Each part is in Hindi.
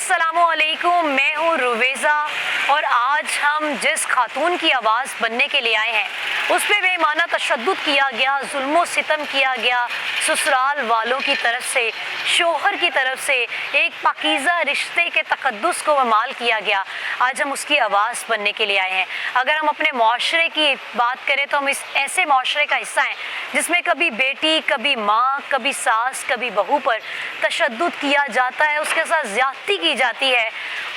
अस्सलामुअलैकुम, मैं हूँ रुवेज़ा और आज हम जिस खातून की आवाज़ बनने के लिए आए हैं उस पर बेईमाना तशद्दुद किया गया, जुल्म सितम किया गया, ससुराल वालों की तरफ से, शोहर की तरफ से एक पाकीज़ा रिश्ते के तकद्दुस को वमाल किया गया। आज हम उसकी आवाज़ बनने के लिए आए हैं। अगर हम अपने माशरे की बात करें तो हम इस ऐसे माशरे का हिस्सा हैं जिसमें कभी बेटी, कभी माँ, कभी सास, कभी बहू पर तशद्दुद किया जाता है, उसके साथ ज़्यादती की जाती है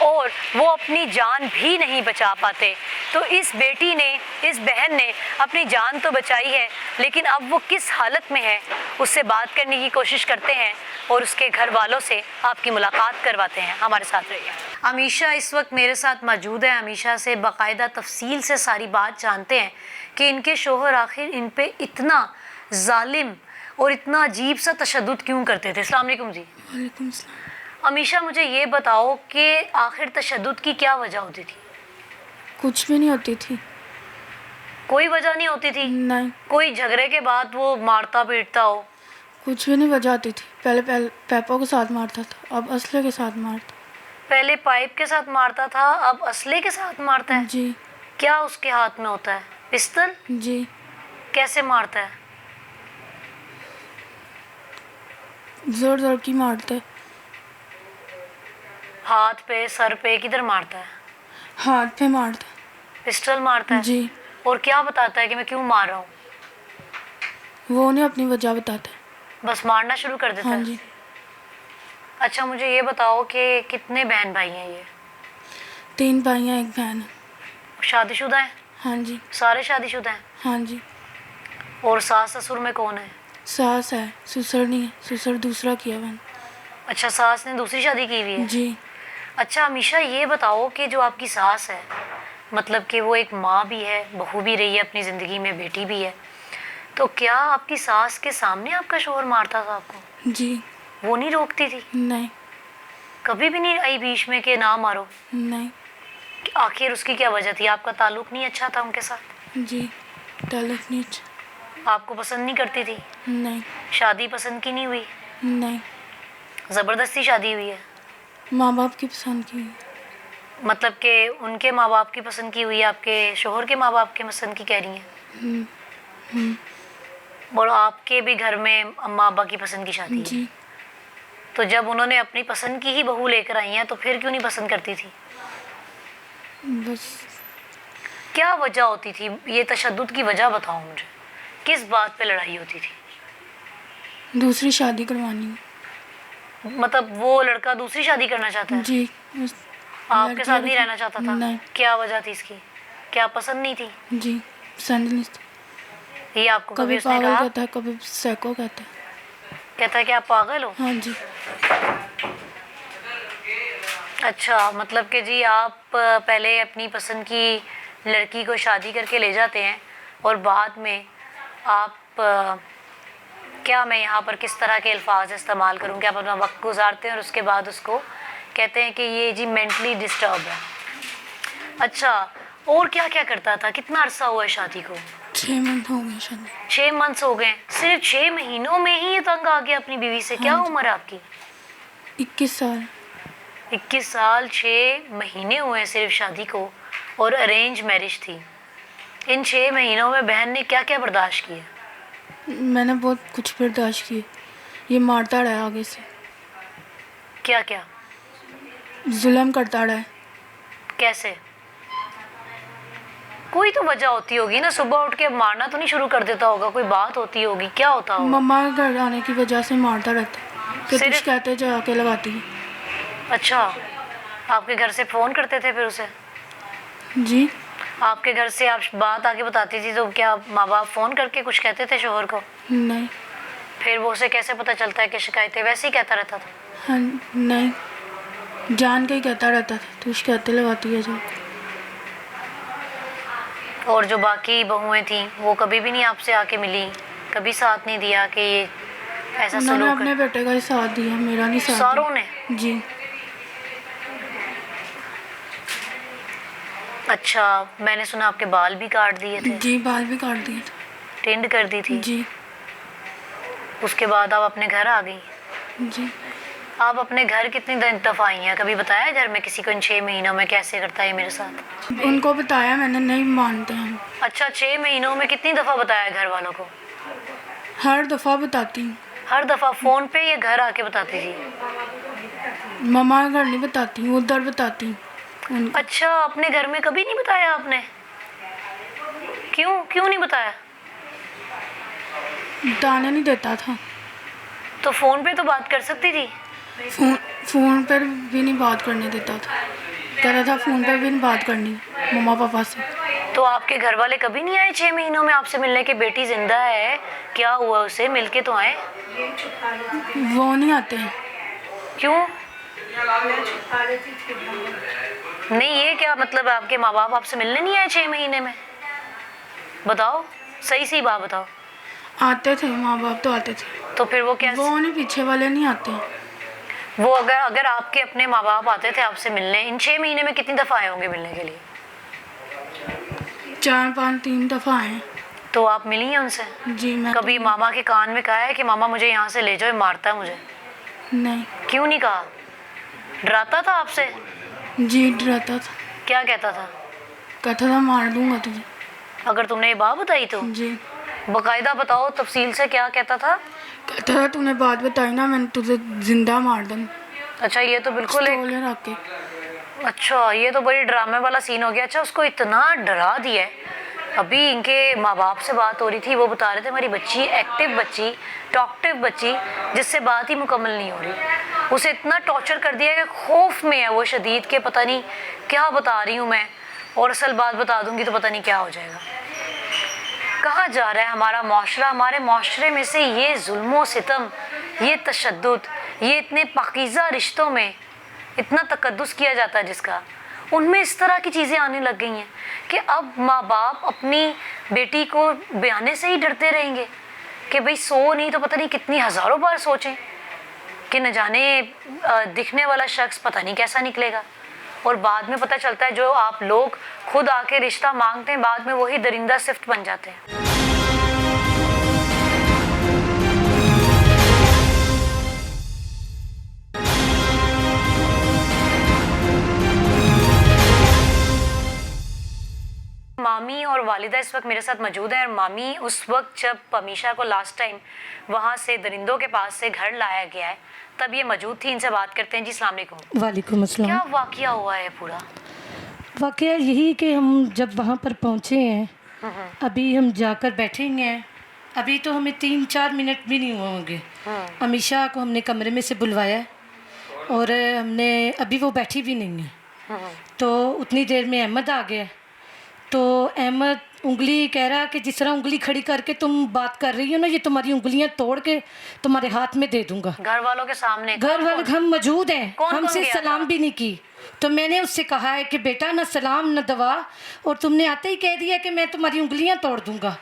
और वो अपनी जान भी नहीं बचा पाते। तो इस बेटी ने, इस बहन ने अपनी जान तो बचाई है, लेकिन अब वो किस हालत में है उससे बात करने की कोशिश करते हैं और उसके घर वालों से आपकी मुलाकात करवाते हैं। हमारे साथ रहिए। अमीशा इस वक्त मेरे साथ मौजूद है। अमीशा से बाकायदा तफसील से सारी बात जानते हैं कि इनके शोहर आखिर इन पे इतना जालिम और इतना अजीब सा तशद्दुद क्यों करते थे। अस्सलाम वालेकुम जी। वालेकुम सलाम। अमीशा मुझे ये बताओ कि आखिर तशद्दुद की क्या वजह होती थी? कुछ भी नहीं होती थी। कोई वजह नहीं होती थी? नहीं, कोई झगड़े के बाद वो मारता पीटता हो? कुछ भी नहीं वजह होती थी। पहले पैपों के साथ मारता था, अब असले के साथ मारता। पहले पाइप के साथ मारता था, अब असले के साथ मारता है? जी क्या उसके हाथ में होता है? पिस्तल? जी। कैसे मारता है? जोर जोर की मारता है। हाथ पे, सर पे, किधर मारता है? हाथ पे मारता पिस्टल मारता है। है? जी। और क्या बताता है कि मैं क्यों मार रहा हूँ? वो नहीं अपनी वजह बताता है। बस मारना शुरू कर देता हाँ है? जी। अच्छा मुझे ये बताओ कि कितने बहन भाई हैं ये? 3 भाई हैं, 1 बहन है। शादीशुदा हैं? हाँ जी। सारे शादीशुदा हैं? हाँ जी। और सास ससुर में कौन है? सास है, ससुर नहीं है। ससुर दूसरा किया मैंने। अच्छा, सास ने दूसरी शादी की हुई है? जी। अच्छा हमेशा ये बताओ कि जो आपकी सास है, मतलब कि वो एक माँ भी है, बहू भी रही है अपनी ज़िंदगी में, बेटी भी है, तो क्या आपकी सास के सामने आपका शोहर मारता था आपको? जी। वो नहीं रोकती थी? नहीं। कभी भी नहीं आई बीच में कि ना मारो? नहीं। आखिर उसकी क्या वजह थी? आपका ताल्लुक नहीं अच्छा था उनके साथ? जी। ताल्लुक नहीं अच्छा। आपको पसंद नहीं करती थी? नहीं। शादी पसंद की नहीं हुई? नहीं। ज़बरदस्ती शादी हुई है? माँ बाप की पसंद की। मतलब कि उनके माँ बाप की पसंद की हुई है, आपके शोहर के माँ बाप के पसंद की कह रही हैं? और आपके भी घर में अम्मा अब्बा की पसंद की शादी है? जी। तो जब उन्होंने अपनी पसंद की ही बहू लेकर आई हैं तो फिर क्यों नहीं पसंद करती थी? बस क्या वजह होती थी? ये तशद्दुद की वजह बताओ मुझे। किस बात पे लड़ाई होती थी? दूसरी शादी करवानी। मतलब वो लड़का दूसरी शादी करना चाहता है? जी। आपके साथ नहीं रहना चाहता था? नहीं। क्या वजह थी इसकी? क्या पसंद नहीं थी? जी, पसंद नहीं थी। ये आपको कभी कभी उसने पागल कहा? कहता है, कभी सैको कहता है। कहता है कि आप पागल हो? हाँ जी। अच्छा, मतलब कि जी आप पहले अपनी पसंद की लड़की को शादी करके ले जाते हैं और बाद में आप क्या मैं यहाँ पर किस तरह के अल्फाज इस्तेमाल करूँ कि आप अपना वक्त गुजारते हैं और उसके बाद उसको कहते हैं कि ये जी मेंटली डिस्टर्ब है। अच्छा, और क्या क्या करता था? कितना अरसा हुआ है शादी को? 6 मंथ हो गए शादी। 6 मंथ्स हो गए? सिर्फ 6 महीनों में ही ये तंग आ गया अपनी बीवी से? क्या हाँ जी। उम्र है आपकी? 21 साल। 21 साल 6 महीने हुए हैं सिर्फ शादी को और अरेंज मैरिज थी। इन 6 महीनों में बहन ने क्या क्या बर्दाश्त किया? मैंने बहुत कुछ बर्दाश्त किए। ये मारता रहा आगे से। क्या क्या? जुल्म करता रहा। कैसे? कोई तो वजह होती होगी ना, सुबह उठ के मारना तो नहीं शुरू कर देता होगा, कोई बात होती होगी, क्या होता होगा? मम्मा के घर आने की वजह से मारता रहता है कि कुछ कहते जाके लगाती है। अच्छा, आपके घर से फ़ोन करते थे फिर उसे? जी। आपके घर से आप बात आके बताती थी तो क्या माँ बाप फ़ोन करके कुछ कहते थे शोहर को? नहीं। फिर वो उसे कैसे पता चलता है कि शिकायतें? वैसे ही कहता रहता था? हाँ। नहीं, जान के ही कहता रहता था, तो कुछ कहते लगाती है जो। और जो बाकी बहुएं थीं वो कभी भी नहीं आपसे आके मिली? कभी साथ नहीं दिया कि ये ऐसा उन्होंने सलूक अपने बेटे का ही साथ दिया, मेरा नहीं साथ सारों ने? दिया। जी। अच्छा, मैंने सुना आपके बाल भी काट दिए थे? जी, बाल भी काट दिए थे। टिंड कर दी थी? जी। उसके बाद आप अपने घर आ गई? जी। आप अपने घर कितनी दफ़ा आई हैं? कभी बताया घर में किसी को इन 6 महीनों में कैसे करता है मेरे साथ? उनको बताया मैंने, नहीं मानते हैं। अच्छा, 6 महीनों में कितनी दफ़ा बताया घर वालों को? हर दफ़ा बताती हूँ। हर दफ़ा फ़ोन पे या घर आके बताती थी? मम्मा के घर नहीं बताती हूँ, उधर बताती हूँ उनको। अच्छा, अपने घर में कभी नहीं बताया आपने? क्यों क्यों नहीं बताया? बताने नहीं देता था। तो फ़ोन पे तो बात कर सकती थी। फ़ोन पर भी नहीं बात करने देता था। कह रहा था फ़ोन पर भी नहीं बात करनी मम्मा पापा से। तो आपके घर वाले कभी नहीं आए 6 महीनों में आपसे मिलने कि बेटी जिंदा है, क्या हुआ उसे, मिलके तो आए? वो नहीं आते हैं। क्यों? नहीं, ये क्या मतलब है, आपके माँ बाप आपसे मिलने नहीं आए 6 महीने में? बताओ, सही सी बात बताओ। आते थे, माँ बाप तो आते थे। तो फिर वो क्या? वो नहीं, पीछे वाले नहीं आते हैं। वो अगर आपके अपने माँ बाप आते थे आपसे मिलने, इन 6 महीने में कितनी दफ़ा आए होंगे मिलने के लिए? 4-5-3 दफ़ा आए हैं। तो आप मिली हैं उनसे? जी मैं कभी मामा के कान में कहा है कि मामा मुझे यहाँ से ले जाओ, ये मारता है मुझे? नहीं। क्यों नहीं कहा? डराता था आपसे? जी डराता था, क्या कहता था? कहता था मार दूंगा तुझे। अगर तुमने ये बात बताई तो जी बकायदा बताओ तफसील से, क्या कहता था? कहता था तूने बात बताई ना, मैंने तुझे जिंदा मार दूँ। अच्छा, ये तो बिल्कुल एक, पिस्तौल रख के। अच्छा ये तो बड़ी ड्रामे वाला सीन हो गया। अच्छा, उसको इतना डरा दिया है। अभी इनके माँ बाप से बात हो रही थी, वो बता रहे थे हमारी बच्ची एक्टिव बच्ची, टॉकटिव बच्ची, जिससे बात ही मुकम्मल नहीं हो रही, उसे इतना टॉर्चर कर दिया कि खौफ में है वो शदीद के, पता नहीं क्या बता रही हूँ मैं, और असल बात बता दूंगी तो पता नहीं क्या हो जाएगा। कहाँ जा रहा है हमारा माशरा? हमारे माशरे में से ये जुल्म सितम, ये तशद्दुद, ये इतने पाकीज़ा रिश्तों में इतना तकद्दुस किया जाता है जिसका, उनमें इस तरह की चीज़ें आने लग गई हैं कि अब माँ बाप अपनी बेटी को बयाने से ही डरते रहेंगे कि भाई सो नहीं तो पता नहीं कितनी हज़ारों बार सोचें कि न जाने दिखने वाला शख्स पता नहीं कैसा निकलेगा, और बाद में पता चलता है जो आप लोग खुद आके रिश्ता मांगते हैं, बाद में वही दरिंदा सिफ्त बन जाते हैं। मामी और वालिदा इस वक्त मेरे साथ मौजूद हैं, और मामी उस वक्त जब अमीशा को लास्ट टाइम वहाँ से दरिंदों के पास से घर लाया गया है तब ये मौजूद थी। इनसे बात करते हैं। जी अस्सलाम वालेकुम। वालेकुम अस्सलाम। क्या वाकया हुआ है पूरा? वाकया यही कि हम जब वहाँ पर पहुँचे हैं, अभी हम जाकर बैठेंगे हैं, अभी तो हमें 3-4 मिनट भी नहीं हुए होंगे। अमीशा को हमने कमरे में से बुलवाया और हमने, अभी वो बैठी भी नहीं है, तो उतनी देर में अहमद आ गया। तो अहमद उंगली कह रहा कि जिस तरह उंगली खड़ी करके तुम बात कर रही हो ना, ये तुम्हारी उंगलियां तोड़ के तुम्हारे हाथ में दे दूंगा। घर वालों के सामने? घर वाले हम मौजूद हैं, कौन हमसे गया सलाम था? भी नहीं की। तो मैंने उससे कहा है कि बेटा न सलाम न दवा, और तुमने आते ही कह दिया कि मैं तुम्हारी उंगलियां तोड़ दूंगा।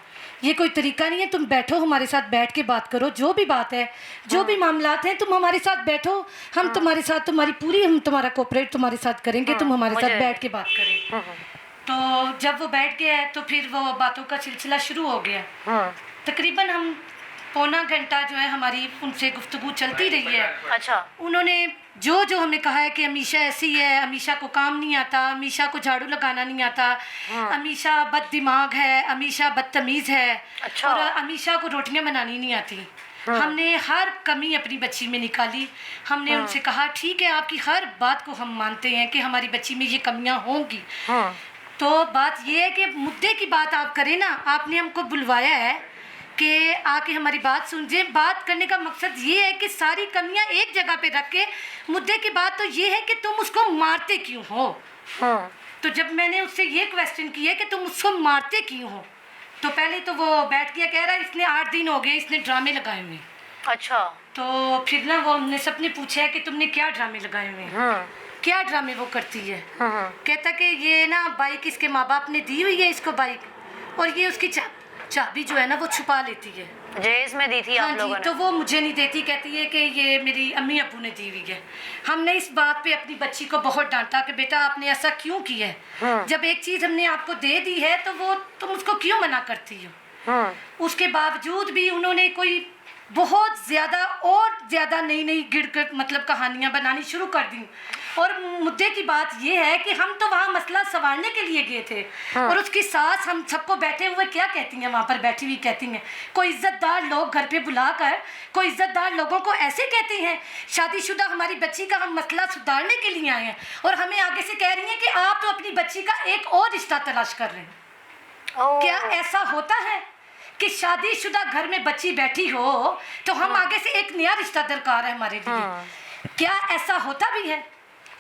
ये कोई तरीका नहीं है। तुम बैठो, हमारे साथ बैठ के बात करो, जो भी बात है, जो भी मामलात हैं, तुम हमारे साथ बैठो, हम तुम्हारे साथ, तुम्हारी पूरी, हम तुम्हारा कोऑपरेट तुम्हारे साथ करेंगे, तुम हमारे साथ बैठ के बात करें। तो जब वो बैठ गया तो फिर वो बातों का सिलसिला शुरू हो गया। तकरीबन हम पौना घंटा जो है हमारी उनसे गुफ्तगू चलती रही है। अच्छा। उन्होंने जो जो हमें कहा है कि अमीशा ऐसी है, अमीशा को काम नहीं आता, अमीशा को झाड़ू लगाना नहीं आता, अमीशा बद दिमाग है, अमीशा बदतमीज़ है, अच्छा। और अमीशा को रोटियां बनानी नहीं आती। हमने हर कमी अपनी बच्ची में निकाली। हमने उनसे कहा ठीक है, आपकी हर बात को हम मानते हैं कि हमारी बच्ची में ये कमियां होंगी, तो बात ये है कि मुद्दे की बात आप करें ना। आपने हमको बुलवाया है कि आके हमारी बात सुनिए। बात करने का मकसद ये है कि सारी कमियां एक जगह पे रख के, मुद्दे की बात तो ये है कि तुम उसको मारते क्यों हो। तो जब मैंने उससे ये क्वेश्चन किया कि तुम उसको मारते क्यों हो, तो पहले तो वो बैठ गया, कह रहा इसने 8 दिन हो गए इसने ड्रामे लगाए हुए। अच्छा। तो फिर ना वो हमने सबने पूछा है कि तुमने क्या ड्रामे लगाए हुए हैं, क्या ड्रामे वो करती है। कहता कि ये ना बाइक इसके माँ बाप ने दी हुई है इसको बाइक, और ये उसकी चाबी जो है ना वो छुपा लेती है। जहेज में दी थी आप लोगों ने? तो वो मुझे नहीं देती, कहती है कि ये मेरी अम्मी अब्बू ने दी हुई है। हमने इस बात पे अपनी बच्ची को बहुत डांटा कि बेटा आपने ऐसा क्यों किया है, जब एक चीज़ हमने आपको दे दी है तो वो तुम उसको क्यों मना करती हो। उसके बावजूद भी उन्होंने कोई बहुत ज़्यादा और ज़्यादा नई नई गिड़गिड़ मतलब कहानियाँ बनानी शुरू कर दी। और मुद्दे की बात यह है कि हम तो वहाँ मसला संवारने के लिए गए थे। और उसकी सास हम सबको बैठे हुए क्या कहती हैं, वहाँ पर बैठी हुई कहती हैं, कोई इज्जतदार लोग घर पे बुलाकर कोई इज्जतदार लोगों को ऐसे कहती हैं, शादीशुदा हमारी बच्ची का हम मसला सुधारने के लिए आए हैं, और हमें आगे से कह रही हैं कि आप तो अपनी बच्ची का एक और रिश्ता तलाश कर रहे हैं। क्या ऐसा होता है कि शादीशुदा घर में बच्ची बैठी हो तो हम आगे से एक नया रिश्ता दरकार है हमारे लिए? क्या ऐसा होता भी है?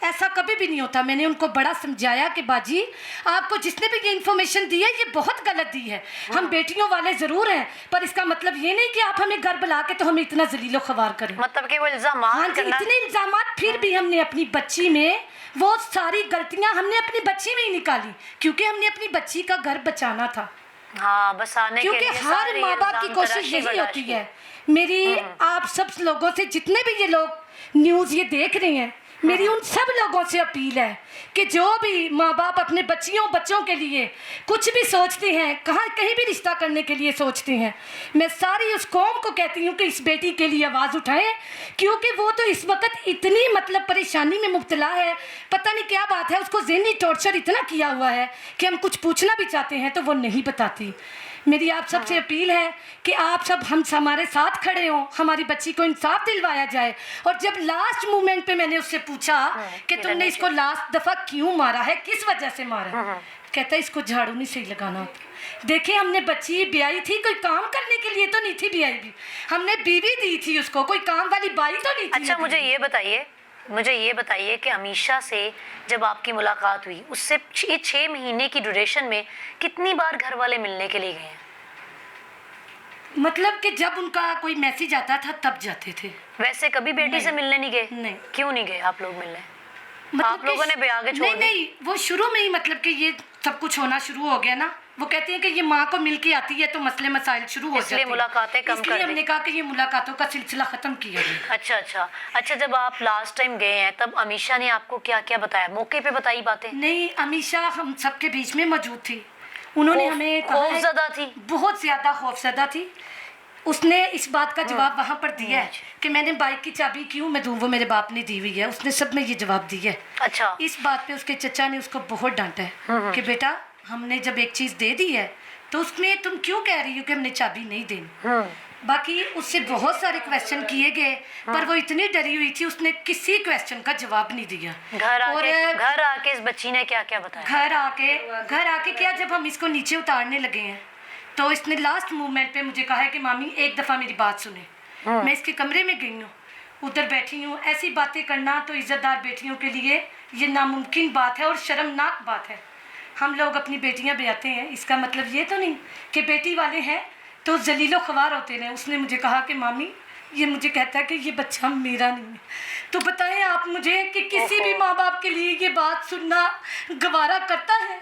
ऐसा कभी भी नहीं होता। मैंने उनको बड़ा समझाया कि बाजी, आपको जिसने भी ये इन्फॉर्मेशन दी है ये बहुत गलत दी है। हम बेटियों वाले ज़रूर हैं, पर इसका मतलब ये नहीं कि आप हमें घर बुला के तो हमें इतना जलीलो खवार करें। मतलब कि वो इल्जाम, हाँ जी, इतने इल्जाम, फिर भी हमने अपनी बच्ची में वो सारी गलतियाँ हमने अपनी बच्ची में ही निकाली, क्योंकि हमने अपनी बच्ची का घर बचाना था। हाँ, बसाने के क्योंकि लिए हर सारे माँ बाप की इल्जाम कोशिश तराशी यही बर्दाश्त होती की। है। मेरी आप सब लोगों से, जितने भी ये लोग न्यूज़ ये देख रहे हैं, मेरी उन सब लोगों से अपील है कि जो भी माँ बाप अपने बच्चों के लिए कुछ भी सोचते हैं, कहीं भी रिश्ता करने के लिए सोचते हैं, मैं सारी उस कौम को कहती हूँ कि इस बेटी के लिए आवाज़ उठाएं, क्योंकि वो तो इस वक्त इतनी मतलब परेशानी में मुब्तला है, पता नहीं क्या बात है, उसको ज़हनी टॉर्चर इतना किया हुआ है कि हम कुछ पूछना भी चाहते हैं तो वो नहीं बताती। मेरी आप सबसे अपील है कि आप सब हम हमारे साथ खड़े हों, हमारी बच्ची को इंसाफ दिलवाया जाए। और जब लास्ट मोमेंट पे मैंने उससे पूछा कि तुमने इसको लास्ट दफ़ा क्यों मारा है, किस वजह से मारा है, कहता है इसको झाड़ू नहीं सही लगाना होता। देखिए, हमने बच्ची ब्याई थी, कोई काम करने के लिए तो नहीं थी ब्याई भी, हमने बीवी दी थी उसको, कोई काम वाली बाई तो नहीं थी। अच्छा, मुझे ये बताइए कि अमीशा से जब आपकी मुलाकात हुई, उससे ये 6 महीने की ड्यूरेशन में कितनी बार घर वाले मिलने के लिए गए हैं? मतलब कि जब उनका कोई मैसेज आता था तब जाते थे। वैसे कभी बेटी से मिलने नहीं गए? नहीं। क्यों नहीं गए आप लोग मिलने? मतलब आप लोगों ने ब्याह के छोड़ नहीं, दी? नहीं, वो शुरू में ही मतलब कि ये सब कुछ होना शुरू हो गया ना, वो कहती हैं कि ये माँ को मिल के आती है तो मसले मसाइल शुरू हो जाते हैं, इसलिए मुलाकातें कम कर इसलिए दी। हमने कहा कि ये मुलाकातों का सिलसिला ख़त्म किया जाए। अच्छा, जब आप लास्ट टाइम गए हैं तब अमीशा ने आपको क्या क्या बताया? मौके पे बताई बातें? नहीं, अमीशा हम सबके बीच में मौजूद थी। उन्होंने हमें कहा है, खौफजदा थी? बहुत ज़्यादा खौफजदा थी। उसने इस बात का जवाब वहाँ पर दिया है कि मैंने बाइक की चाबी क्यों मैं दूँ, वो मेरे बाप ने दी हुई है, उसने सब में ये जवाब दिया है। अच्छा। इस बात पे उसके चचा ने उसको बहुत डांटा है कि बेटा, हमने जब एक चीज़ दे दी है तो उसमें तुम क्यों कह रही हो कि हमने चाबी नहीं देनी। बाकी उससे बहुत सारे क्वेश्चन किए गए, पर वो इतनी डरी हुई थी, उसने किसी क्वेश्चन का जवाब नहीं दिया। घर आके इस बच्ची ने क्या क्या बताया? घर आके क्या, जब हम इसको नीचे उतारने लगे हैं तो इसने लास्ट मूवमेंट पे मुझे कहा है कि मामी एक दफ़ा मेरी बात सुने। मैं इसके कमरे में गई हूँ, उधर बैठी हूँ, ऐसी बातें करना तो इज़्ज़तदार बेटियों के लिए ये नामुमकिन बात है और शर्मनाक बात है। हम लोग अपनी बेटियाँ ब्याते हैं, इसका मतलब ये तो नहीं कि बेटी वाले हैं तो जलीलो ख्वार होते हैं। उसने मुझे कहा कि मामी, ये मुझे कहता है कि ये बच्चा मेरा नहीं है। तो बताएं आप मुझे कि किसी भी माँ बाप के लिए ये बात सुनना गवारा करता है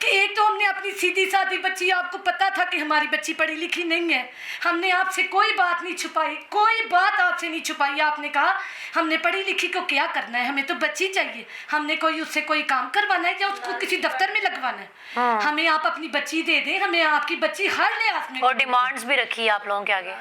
कि एक तो हमने अपनी सीधी सादी बच्ची, आपको पता था कि हमारी बच्ची पढ़ी लिखी नहीं है, हमने आपसे कोई बात नहीं छुपाई, कोई बात आपसे नहीं छुपाई। आपने कहा हमने पढ़ी लिखी को क्या करना है, हमें तो बच्ची चाहिए, हमने कोई उससे कोई काम करवाना है या उसको किसी दफ्तर में लगवाना है। हमें आप अपनी बच्ची दे दें, हमें आपकी बच्ची हर लिहाज में। और डिमांड्स भी रखी है आप लोगों के आगे?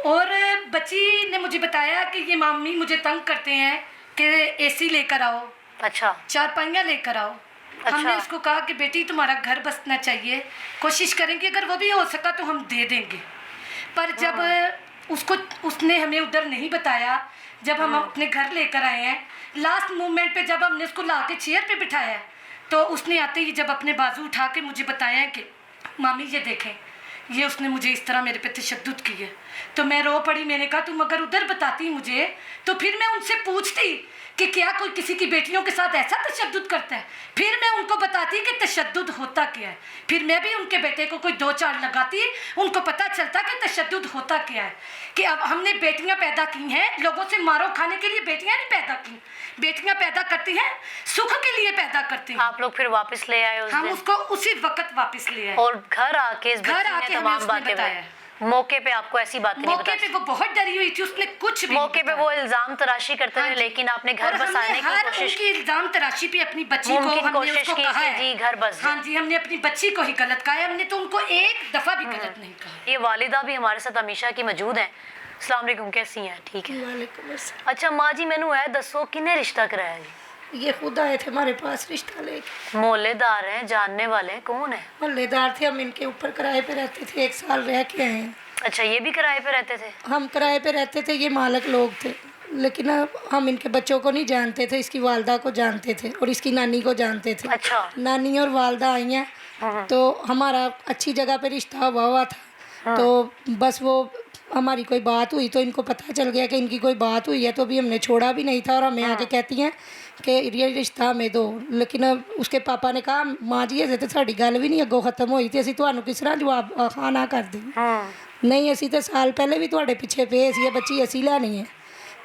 और बच्ची ने मुझे बताया कि ये मामी मुझे तंग करते हैं कि AC लेकर आओ, अच्छा, चारपाइयाँ लेकर आओ। अच्छा। हमने उसको कहा कि बेटी तुम्हारा घर बसना चाहिए, कोशिश करेंगे अगर वो भी हो सका तो हम दे देंगे। पर जब उसने हमें उधर नहीं बताया, जब हम अपने घर लेकर आए हैं, लास्ट मोमेंट पे जब हमने उसको ला के चेयर पे बिठाया है, तो उसने आते ही जब अपने बाजू उठा के मुझे बताया कि मामी ये देखें, ये उसने मुझे इस तरह मेरे पे तशद्दुद की है। तो मैं रो पड़ी। मैंने कहा तुम अगर उधर बताती मुझे तो फिर मैं उनसे पूछती कि क्या कोई किसी की बेटियों के साथ ऐसा तशद्दुद करता है, फिर मैं उनको बताती कि तशद्दुद होता क्या है, फिर मैं भी उनके बेटे को कोई 2-4 लगाती, उनको पता चलता कि तशद्दुद होता क्या है। कि अब हमने बेटियां पैदा की हैं, लोगों से मारो खाने के लिए बेटियां नहीं पैदा की, बेटियां पैदा करती हैं सुख के लिए पैदा करती हैं। आप लोग फिर वापस ले आए उस हम दिन? उसको उसी वक्त वापस ले आए और घर आके इस बच्ची ने तमाम बातें बताया। मौके पे आपको ऐसी बातें नहीं मौके पे वो बहुत डरी हुई थी, उसने कुछ भी मौके पे वो इल्जाम तराशी करते रहे, लेकिन आपने घर बसाने की कोशिश की, इल्जाम तराशी पे अपनी बच्ची को मुमकिन हमने कोशिश उसको की कहा कि है जी घर बस जाए। हाँ जी, हमने अपनी बच्ची को ही गलत कहा है, हमने तो उनको एक दफा भी गलत नहीं कहा। ये वालिदा भी हमारे साथ हमेशा की मौजूद हैं। अस्सलाम वालेकुम, कैसी हैं? ठीक है। वालेकुम अस्सलाम। अच्छा माँ जी, मैनू है दसो किन्ने रिश्ता कराया जी? ये खुद आए थे हमारे पास रिश्ता लेके। मोहल्लेदार हैं, जानने वाले हैं, कौन है? मोहल्लेदार थे, हम इनके ऊपर किराए पे रहते थे, 1 साल रह के आए हैं। अच्छा, ये भी किराए पे रहते थे? हम किराए पे रहते थे, ये मालक लोग थे, लेकिन हम इनके बच्चों को नहीं जानते थे, इसकी वालदा को जानते थे और इसकी नानी को जानते थे। अच्छा। नानी और वालदा आई हैं तो हमारा अच्छी जगह पे रिश्ता हुआ था। तो बस वो हमारी कोई बात हुई तो इनको पता चल गया कि इनकी कोई बात हुई है, तो अभी हमने छोड़ा भी नहीं था और हमें आके कहती हैं कि ये रिश्ता हमें दो। लेकिन उसके पापा ने कहा माँ जी अजे तो साड़ी गल भी नहीं अगों खत्म हुई तो असीं तुहानूं किस तरह जवाब हाँ ना कर दें। नहीं असीं तो साल पहले भी तुहाडे पिछे पे सी, बच्ची असीं लैनी है।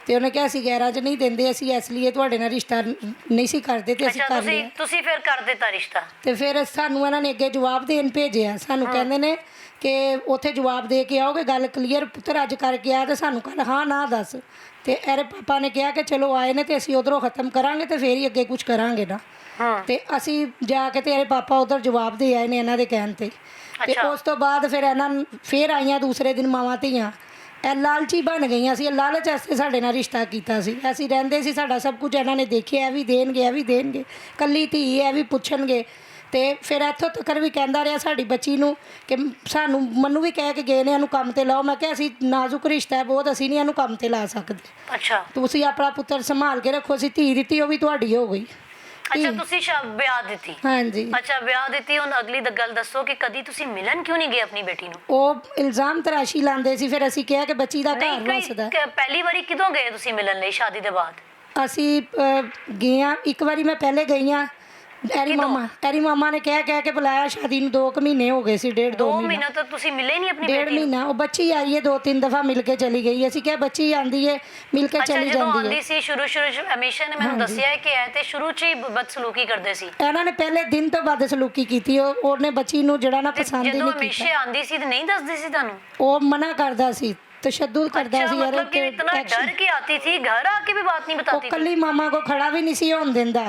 ਤੇ ਉਹਨੇ ਕਿਹਾ ਅਸੀਂ 11 ਚ ਨਹੀਂ ਦਿੰਦੇ, ਅਸੀਂ ਇਸ ਲਈ ਤੁਹਾਡੇ ਨਾਲ ਰਿਸ਼ਤਾ ਨਹੀਂ ਸੀ ਕਰਦੇ ਤੇ ਅਸੀਂ ਅੱਛਾ, ਕਰ ਲਿਆ। ਤੁਸੀਂ ਫਿਰ ਕਰ ਦਿੱਤਾ ਰਿਸ਼ਤਾ? ਤੇ ਫਿਰ ਸਾਨੂੰ ਇਹਨਾਂ ਨੇ ਅੱਗੇ ਜਵਾਬ ਦੇਣ ਭੇਜਿਆ। ਸਾਨੂੰ ਕਹਿੰਦੇ ਨੇ ਕਿ ਉੱਥੇ ਜਵਾਬ ਦੇ ਕੇ ਆਓਗੇ, ਗੱਲ ਕਲੀਅਰ ਪੁੱਤਰ ਅੱਜ ਕਰਕੇ ਆ ਤੇ ਸਾਨੂੰ ਕੱਲ ਹਾਂ ਨਾ ਦੱਸ। ਤੇ ਇਹਦੇ ਪਾਪਾ ਨੇ ਕਿਹਾ ਕਿ ਚਲੋ ਆਏ ਨੇ ਤੇ ਅਸੀਂ ਉਧਰੋਂ ਖਤਮ ਕਰਾਂਗੇ ਤੇ ਫੇਰ ਹੀ ਅੱਗੇ ਕੁਝ ਕਰਾਂਗੇ ਨਾ। ਤੇ ਅਸੀਂ ਜਾ ਕੇ ਤੇ ਇਹਦੇ ਪਾਪਾ ਉਧਰ ਜਵਾਬ ਦੇ ਆਏ ਨੇ ਇਹਨਾਂ ਦੇ ਕਹਿਣ ਤੇ। ਤੇ ਉਸ ਤੋਂ ਬਾਅਦ ਫਿਰ ਇਹਨਾਂ ਫੇਰ ਆਈਆਂ ਦੂਸਰੇ ਦਿਨ ਮਾਵਾਂ ਧੀਆਂ, ਇਹ ਲਾਲਚੀ ਬਣ ਗਈਆਂ ਸੀ। ਲਾਲਚ ਵਾਸਤੇ ਸਾਡੇ ਨਾਲ ਰਿਸ਼ਤਾ ਕੀਤਾ ਸੀ। ਅਸੀਂ ਰਹਿੰਦੇ ਸੀ, ਸਾਡਾ ਸਭ ਕੁਝ ਇਹਨਾਂ ਨੇ ਦੇਖਿਆ, ਇਹ ਵੀ ਦੇਣਗੇ ਇਹ ਵੀ ਦੇਣਗੇ, ਕੱਲੀ ਧੀ ਇਹ ਵੀ ਪੁੱਛਣਗੇ। ਤੇ ਫਿਰ ਇੱਥੋਂ ਤੱਕ ਵੀ ਕਹਿੰਦਾ ਰਿਹਾ ਸਾਡੀ ਬੱਚੀ ਨੂੰ ਕਿ ਸਾਨੂੰ ਮੈਨੂੰ ਵੀ ਕਹਿ ਕੇ ਗਏ ਨੇ ਇਹਨੂੰ ਕੰਮ ਤੇ ਲਾਓ। ਮੈਂ ਕਿਹਾ ਅਸੀਂ ਨਾਜ਼ੁਕ ਰਿਸ਼ਤਾ ਹੈ ਬਹੁਤ, ਅਸੀਂ ਨਹੀਂ ਇਹਨੂੰ ਕੰਮ ਤੇ ਲਾ ਸਕਦੇ। ਅੱਛਾ, ਤੁਸੀਂ ਆਪਣਾ ਪੁੱਤਰ ਸੰਭਾਲ ਕੇ ਰੱਖੋ। ਅਸੀਂ ਧੀ ਦਿੱਤੀ, ਉਹ ਵੀ ਤੁਹਾਡੀ ਹੋ ਗਈ। ਅੱਛਾ, ਤੁਸੀਂ ਵਿਆਹ ਦਿੱਤੀ? ਹਾਂਜੀ। ਅੱਛਾ, ਵਿਆਹ ਦਿੱਤੀ। ਹੁਣ ਅਗਲੀ ਗੱਲ ਦੱਸੋ ਕਿ ਕਦੀ ਤੁਸੀਂ ਮਿਲਣ ਕਿਉਂ ਨਹੀਂ ਗਏ ਆਪਣੀ ਬੇਟੀ ਨੂੰ? ਉਹ ਇਲਜ਼ਾਮ ਤਰਾਸ਼ੀ ਲਾਉਂਦੇ ਸੀ। ਫਿਰ ਅਸੀਂ ਕਿਹਾ ਕਿ ਬੱਚੀ ਦਾ ਘਰ ਵਸਦਾ। ਪਹਿਲੀ ਵਾਰੀ ਕਿਦੋਂ ਗਏ ਤੁਸੀਂ ਮਿਲਣ ਲਈ ਸ਼ਾਦੀ ਦੇ ਬਾਅਦ? ਅਸੀਂ ਗਏ ਹਾਂ ਇੱਕ ਵਾਰੀ, ਮੈਂ ਪਹਿਲੇ ਗਈ ਹਾਂ। ਐਰੀ ਮਾਮਾ ਨੇ ਕਹਿ ਕੇ ਬੁਲਾਇਆ। ਸ਼ਾਦੀ ਨੂੰ 2 ਮਹੀਨੇ ਹੋ ਗਏ ਸੀ, 1.5-2 ਮਹੀਨੇ ਤੱਕ ਤੁਸੀਂ ਮਿਲੇ ਨਹੀਂ ਆਪਣੀ ਬੇਟੀ ਨੂੰ? 1.5 ਮਹੀਨਾ। ਉਹ ਬੱਚੀ ਆਈ ਹੈ 2-3 ਦਫਾ ਮਿਲ ਕੇ ਚਲੀ ਗਈ। ਅਸੀਂ ਕਿਹਾ ਬੱਚੀ ਆਂਦੀ ਹੈ ਮਿਲ ਕੇ ਚਲੀ ਜਾਂਦੀ ਹੈ। ਸੀ ਸ਼ੁਰੂ ਚ ਹਮੇਸ਼ਾ ਨੇ ਮੈਨੂੰ ਦੱਸਿਆ ਹੈ ਕਿ ਇਹ ਤੇ ਸ਼ੁਰੂ ਚ ਹੀ ਬਦਸਲੂਕੀ ਕਰਦੇ ਸੀ। ਇਹਨਾਂ ਨੇ ਪਹਿਲੇ ਦਿਨ ਤੋਂ ਬਦਸਲੂਕੀ ਕੀਤੀ। ਉਹਨੇ ਬੱਚੀ ਨੂੰ ਜਿਹੜਾ ਨਾ ਪਸੰਦ ਹੀ ਨਹੀਂ ਕੀਤਾ। ਹਮੇਸ਼ਾ ਆਂਦੀ ਸੀ ਤੇ ਨਹੀਂ ਦੱਸਦੀ ਸੀ ਤੁਹਾਨੂੰ? ਉਹ ਮਨਾ ਕਰਦਾ ਸੀ, तशद्दुद करता सी। मतलब कि इतना डर के आती थी, घर आके भी बात नहीं बताती थी? कल्ली मामा को खड़ा भी नहीं सी होन देंदा,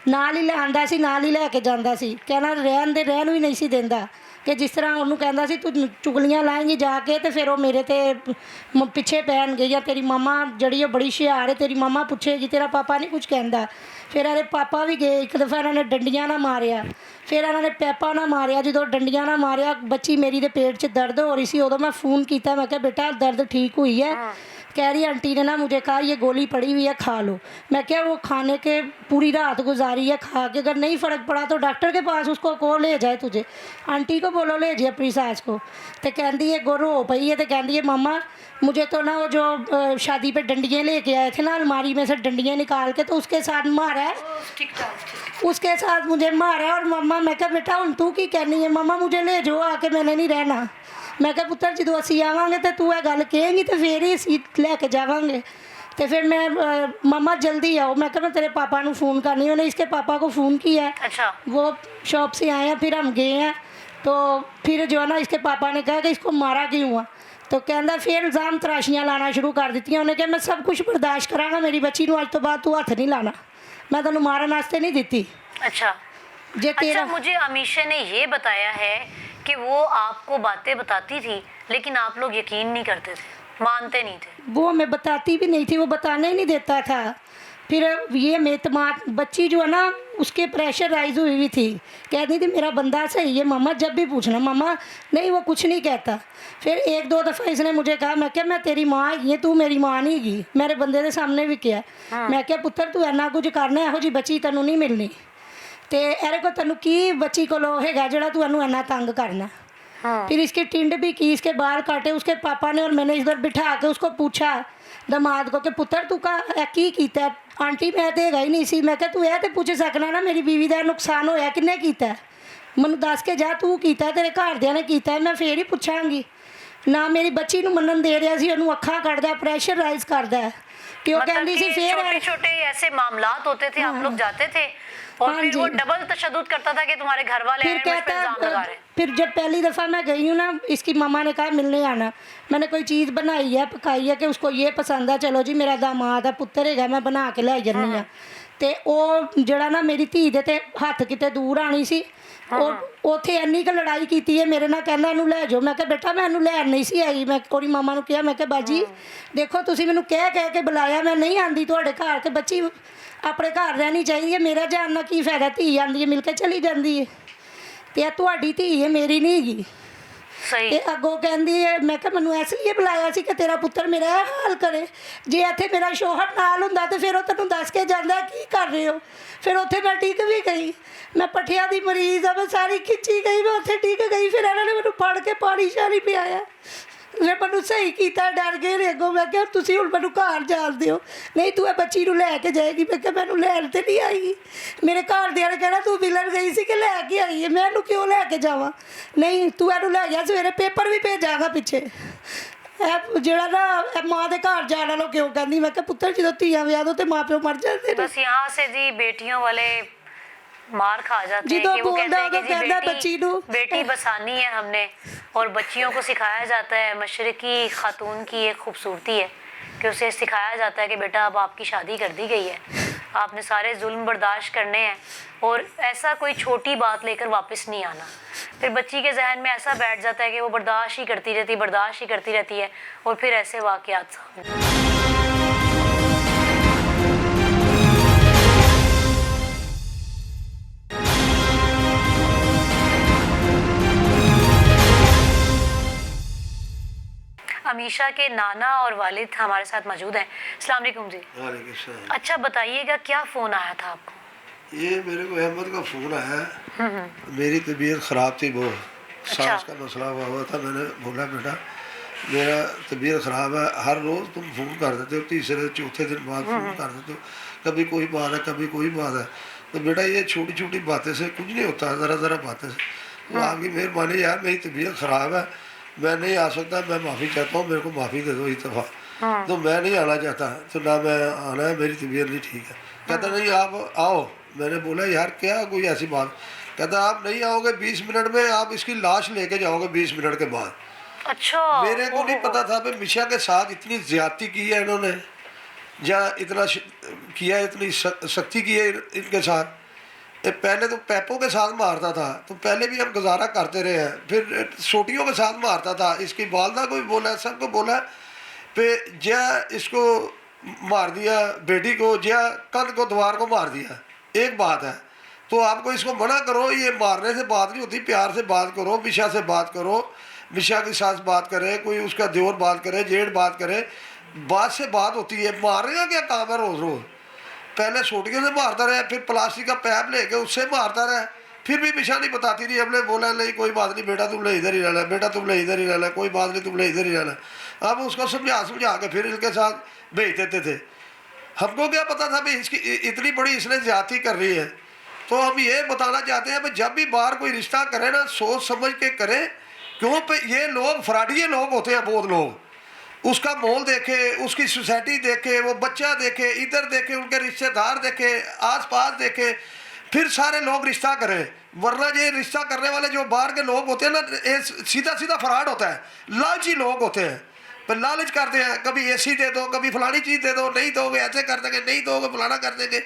नाल ही लिआंदा सी, नाल ही लैके जांदा सी। कहना रहन भी नहीं सी देंदा कि जिस तरह उन्होंने कहता सी तू चुगलियां लाएंगी जाके तो फिर वो मेरे ते पिछे पैणगे, या तेरी मामा जड़ी बड़ी हुशियार है, तेरी मामा पूछेगी, तेरा पापा नहीं कुछ कहता। फिर अरे पापा भी गए, एक दफ़ा इन्होंने डंडियां ना मारिया, फिर इन्होंने पैपा ना मारिया। जो डंडियां ना मारिया, बच्ची मेरी दे पेट च दर्द हो रही सी, उदों मैं फ़ोन किया, मैं कहा बेटा दर्द ठीक हुई है? कह रही आंटी ने ना मुझे कहा ये गोली पड़ी हुई है खा लो। मैं क्या वो खाने के पूरी रात गुजारी है, खा के अगर नहीं फ़र्क पड़ा तो डॉक्टर के पास उसको को ले जाए, तुझे आंटी को बोलो ले जाए अपनी सास को। तो कहती है रो पई है, तो कहती है मामा मुझे तो ना वो जो शादी पे डंडियाँ लेके आए थे ना, अलमारी में से डंडियाँ निकाल के तो उसके साथ मारा है, उसके साथ मुझे मारा। और मम्मा मैं क्या बेटा हूँ तू की कहनी है? मम्मा मुझे ले जाओ आके, मैंने नहीं रहना। मैं क्या पुत्र जो असी आवांगे तो तू यह गल कहेंगी तो फिर ही असी लैके जावांगे। तो फिर मैं मम्मा जल्दी आओ, मैं क्या मैं तेरे पापा को फ़ोन करनी। उन्हें इसके पापा को फ़ोन किया है। अच्छा। वो शॉप से आए हैं, फिर हम गए हैं तो फिर जो है ना इसके पापा ने कहा कि इसको मारा क्यों हुआ? तो कहता फिर इल्ज़ाम तराशियाँ लाना शुरू कर दी। उन्हें कहा मैं सब कुछ बर्दाश्त कराँगा, मेरी बच्ची को अज तो बाद तू हथ नहीं लाना, मैं तेन मारन वास्ते नहीं दी। अच्छा जे तेरा मुझे अमीशा ने ये बताया है कि वो आपको बातें बताती थी लेकिन आप लोग यकीन नहीं करते थे, मानते नहीं थे। वो मैं बताती भी नहीं थी, वो बताने ही नहीं देता था। फिर ये मेतमात बच्ची जो है ना उसके प्रेशर राइज हुई हुई थी, कहती थी मेरा बंदा सही है मामा, जब भी पूछना मामा नहीं वो कुछ नहीं कहता। फिर 1-2 दफ़ा इसने मुझे कहा, मैं क्या मैं तेरी माँ ही है, तू मेरी माँ नहीं गी, मेरे बंदे के सामने भी किया। मैं क्या पुत्र तू इन्ना कुछ करना, यहो जी बच्ची तेनों नहीं मिलनी, तो एरे को तेनों की बच्ची को हैगा जोड़ा तू इनू इन्ना तंग करना। फिर इसकी टिंड भी की, इसके बाल काटे उसके पापा ने, और मैंने इधर बिठा के उसको पूछा दमाद को कि पुत्र तू का की कीता? आंटी मैं तो हैगा ही नहीं सी। मैं क्या तू यह तो पूछ सकना ना मेरी बीवी का नुकसान होया किन्ने कीता? मैनू दस के जा तू कीता, तेरे घरदियां ने कीता, मैं फिर ही पूछांगी ना। मेरी बच्ची नू मनन दे रहा सी, उन्होंने अखां कढ़दा, प्रेशर राइज करदा है कि वो कहंदी सी फिर छोटे-छोटे ऐसे मामलात होते थे, आप लोग जाते थे और फिर वो डबल तशद्दुद करता था कि तुम्हारे घर वाले फिर कहता। फिर जब पहली दफ़ा मैं गई हूँ ना, इसकी मामा ने कहा मिलने आना, मैंने कोई चीज़ बनाई है पकाई है कि उसको ये पसंद है, चलो जी मेरा दामाद है पुत्र है मैं बना के लै जानी हाँ। ਤੇ ਉਹ ਜਿਹੜਾ ਨਾ ਮੇਰੀ ਧੀ ਦੇ ਤੇ ਹੱਥ ਕਿਤੇ ਦੂਰ ਆਣੀ ਸੀ, ਉਹ ਉੱਥੇ ਇੰਨੀ ਕੁ ਲੜਾਈ ਕੀਤੀ ਹੈ ਮੇਰੇ ਨਾਲ, ਕਹਿੰਦਾ ਇਹਨੂੰ ਲੈ ਜਾਓ। ਮੈਂ ਕਿਹਾ ਬੇਟਾ ਮੈਂ ਇਹਨੂੰ ਲੈਣ ਨਹੀਂ ਸੀ ਆਈ। ਮੈਂ ਉਹਦੀ ਮਾਮਾ ਨੂੰ ਕਿਹਾ, ਮੈਂ ਕਿਹਾ ਬਾਜੀ ਦੇਖੋ ਤੁਸੀਂ ਮੈਨੂੰ ਕਹਿ ਕੇ ਬੁਲਾਇਆ, ਮੈਂ ਨਹੀਂ ਆਂਦੀ ਤੁਹਾਡੇ ਘਰ, ਤੇ ਬੱਚੀ ਆਪਣੇ ਘਰ ਰਹਿਣੀ ਚਾਹੀਦੀ ਹੈ, ਮੇਰਾ ਜਾਣ ਨਾਲ ਕੀ ਫਾਇਦਾ, ਧੀ ਆਂਦੀ ਹੈ ਮਿਲ ਕੇ ਚਲੀ ਜਾਂਦੀ ਹੈ, ਤੇ ਇਹ ਤੁਹਾਡੀ ਧੀ ਹੈ ਮੇਰੀ ਨਹੀਂ ਹੈਗੀ। सही ਤੇ ਅੱਗੋਂ ਕਹਿੰਦੀ ਹੈ, ਮੈਂ ਕਿਹਾ ਮੈਨੂੰ ਇਸ ਲਈ ਬੁਲਾਇਆ ਸੀ ਕਿ ਤੇਰਾ ਪੁੱਤਰ ਮੇਰਾ ਇਹ ਹਾਲ ਕਰੇ, ਜੇ ਇੱਥੇ ਮੇਰਾ ਸ਼ੋਹਰ ਨਾਲ ਹੁੰਦਾ ਤੇ ਫਿਰ ਉਹ ਤੈਨੂੰ ਦੱਸ ਕੇ ਜਾਂਦਾ ਕੀ ਕਰ ਰਹੇ ਹੋ। ਫਿਰ ਉੱਥੇ ਮੈਂ ਟਿਕ ਵੀ ਗਈ, ਮੈਂ ਪੱਠਿਆਂ ਦੀ ਮਰੀਜ਼ ਆ, ਮੈਂ ਸਾਰੀ ਖਿੱਚੀ ਗਈ, ਮੈਂ ਉੱਥੇ ਟਿਕ ਗਈ। ਫਿਰ ਇਹਨਾਂ ਨੇ ਮੈਨੂੰ ਫੜ ਕੇ ਪਾਣੀ ਸ਼ਾਣੀ ਪਿਆਇਆ, ਫਿਰ ਮੈਨੂੰ ਸਹੀ ਕੀਤਾ, ਡਰ ਗਏ ਨੇ ਅੱਗੋਂ। ਮੈਂ ਕਿਹਾ ਤੁਸੀਂ ਹੁਣ ਮੈਨੂੰ ਘਰ ਜਾਣ ਦਿਓ, ਨਹੀਂ ਤੂੰ ਇਹ ਬੱਚੀ ਨੂੰ ਲੈ ਕੇ ਜਾਏਗੀ। ਮੈਂ ਕਿਹਾ ਮੈਨੂੰ ਲੈਣ ਤੇ ਨਹੀਂ ਆਈ, ਮੇਰੇ ਘਰਦਿਆਂ ਨੇ ਕਹਿਣਾ ਤੂੰ ਮਿਲਣ ਗਈ ਸੀ ਕਿ ਲੈ ਕੇ ਆਈ ਹੈ, ਮੈਂ ਇਹਨੂੰ ਕਿਉਂ ਲੈ ਕੇ ਜਾਵਾਂ, ਨਹੀਂ ਤੂੰ ਇਹਨੂੰ ਲੈ ਜਾ, ਸਵੇਰੇ ਪੇਪਰ ਵੀ ਭੇਜਾਂਗਾ ਪਿੱਛੇ। ਇਹ ਜਿਹੜਾ ਨਾ ਇਹ ਮਾਂ ਦੇ ਘਰ ਜਾਣ ਵਾਲੋਂ ਕਿਉਂ ਕਹਿੰਦੀ। ਮੈਂ ਕਿਹਾ ਪੁੱਤਰ ਜਦੋਂ ਧੀਆਂ ਵਿਆਹ ਦੋ ਤੇ ਮਾਂ ਪਿਓ ਮਰ ਜਾਂਦੇ ਨੇ। बस यहाँ से जी बेटियों वाले मार खा जाते हैं जिदों कि वो कहते हैं कि बोलता जी कहता बच्ची नू। बेटी बसानी है हमने, और बच्चियों को सिखाया जाता है, मशरकी खातून की एक खूबसूरती है कि उसे सिखाया जाता है कि बेटा अब आपकी शादी कर दी गई है, आपने सारे जुल्म बर्दाश्त करने हैं, और ऐसा कोई छोटी बात लेकर वापस नहीं आना। फिर बच्ची के जहन में ऐसा बैठ जाता है कि वो बर्दाश्त ही करती रहती है, और फिर ऐसे वाक़यात सामने। अमीशा के नाना और वालिद हमारे साथ मौजूद हैं। अस्सलाम वालेकुम जी। वालेकुम सलाम। अच्छा बताइएगा क्या फ़ोन आया था आपको? ये मेरे को अहमद का फ़ोन आया, मेरी तबीयत ख़राब थी, वो सांस का मसला हुआ था। मैंने बोला बेटा मेरा तबीयत ख़राब है, हर रोज़ तुम फ़ोन कर देते हो, तीसरे चौथे दिन बाद फ़ोन कर देते हो, कभी कोई बात है कभी कोई बात है, तो बेटा ये छोटी छोटी बातें से कुछ नहीं होता, ज़रा ज़रा बातें से। तो आपकी मेहरबानी यार, मेरी तबीयत ख़राब है, मैं नहीं आ सकता, मैं माफ़ी चाहता हूँ, मेरे को माफ़ी दे दो इस दफ़ा। तो मैं नहीं आना चाहता, तो ना मैं आना है, मेरी तबीयत नहीं ठीक है। कहता नहीं आप आओ। मैंने बोला यार क्या कोई ऐसी बात, कहता आप नहीं आओगे 20 मिनट में, आप इसकी लाश लेके जाओगे 20 मिनट के बाद। अच्छा मेरे को नहीं पता था भाई मिशा के साथ इतनी ज्यादती की है इन्होंने, या इतना किया, इतनी सख्ती की है इनके साथ। पहले तो पैपों के साथ मारता था, तो पहले भी हम गुजारा करते रहे हैं, फिर सोटियों के साथ मारता था। इसकी वालदा को भी बोला, सबको बोला पे ज्या इसको मार दिया, बेटी को ज्या कंध को द्वार को मार दिया। एक बात है, तो आपको इसको मना करो, ये मारने से बात नहीं होती, प्यार से बात करो, मिशा से बात करो, मिशा की सास बात करे, कोई उसका देवर बात करे, जेठ बात करे, बात से बात होती है। मारने का क्या काम है रोज़ रोज़? पहले सोटियों से मारता रहा, फिर प्लास्टिक का पैप लेके उससे मारता रहा, फिर भी मिशा नहीं बताती रही। हमने बोला नहीं कोई बात नहीं बेटा, तुमने इधर ही रहना, बेटा तुमने इधर ही रहना, कोई बात नहीं तुमने इधर ही रहना। अब उसको समझा के फिर इनके साथ भेज देते थे। हमको क्या पता था भाई इसकी इतनी बड़ी इसने ज्यादती कर रही है। तो हम ये बताना चाहते हैं भाई जब भी बाहर कोई रिश्ता करे ना, सोच समझ के करे, क्यों पे ये लोग फ्रॉडिये लोग होते हैं बहुत लोग। उसका मोल देखे, उसकी सोसाइटी देखे, वो बच्चा देखे, इधर देखे, उनके रिश्तेदार देखे, आसपास देखे, फिर सारे लोग रिश्ता करें। वरना ये रिश्ता करने वाले जो बाहर के लोग होते हैं ना, ये सीधा सीधा फ्रॉड होता है, लालची लोग होते हैं, पर लालच करते हैं, कभी एसी दे दो, कभी फलानी चीज़ दे दो, नहीं दोगे ऐसे कर देंगे, नहीं दोगे फलाना कर देंगे।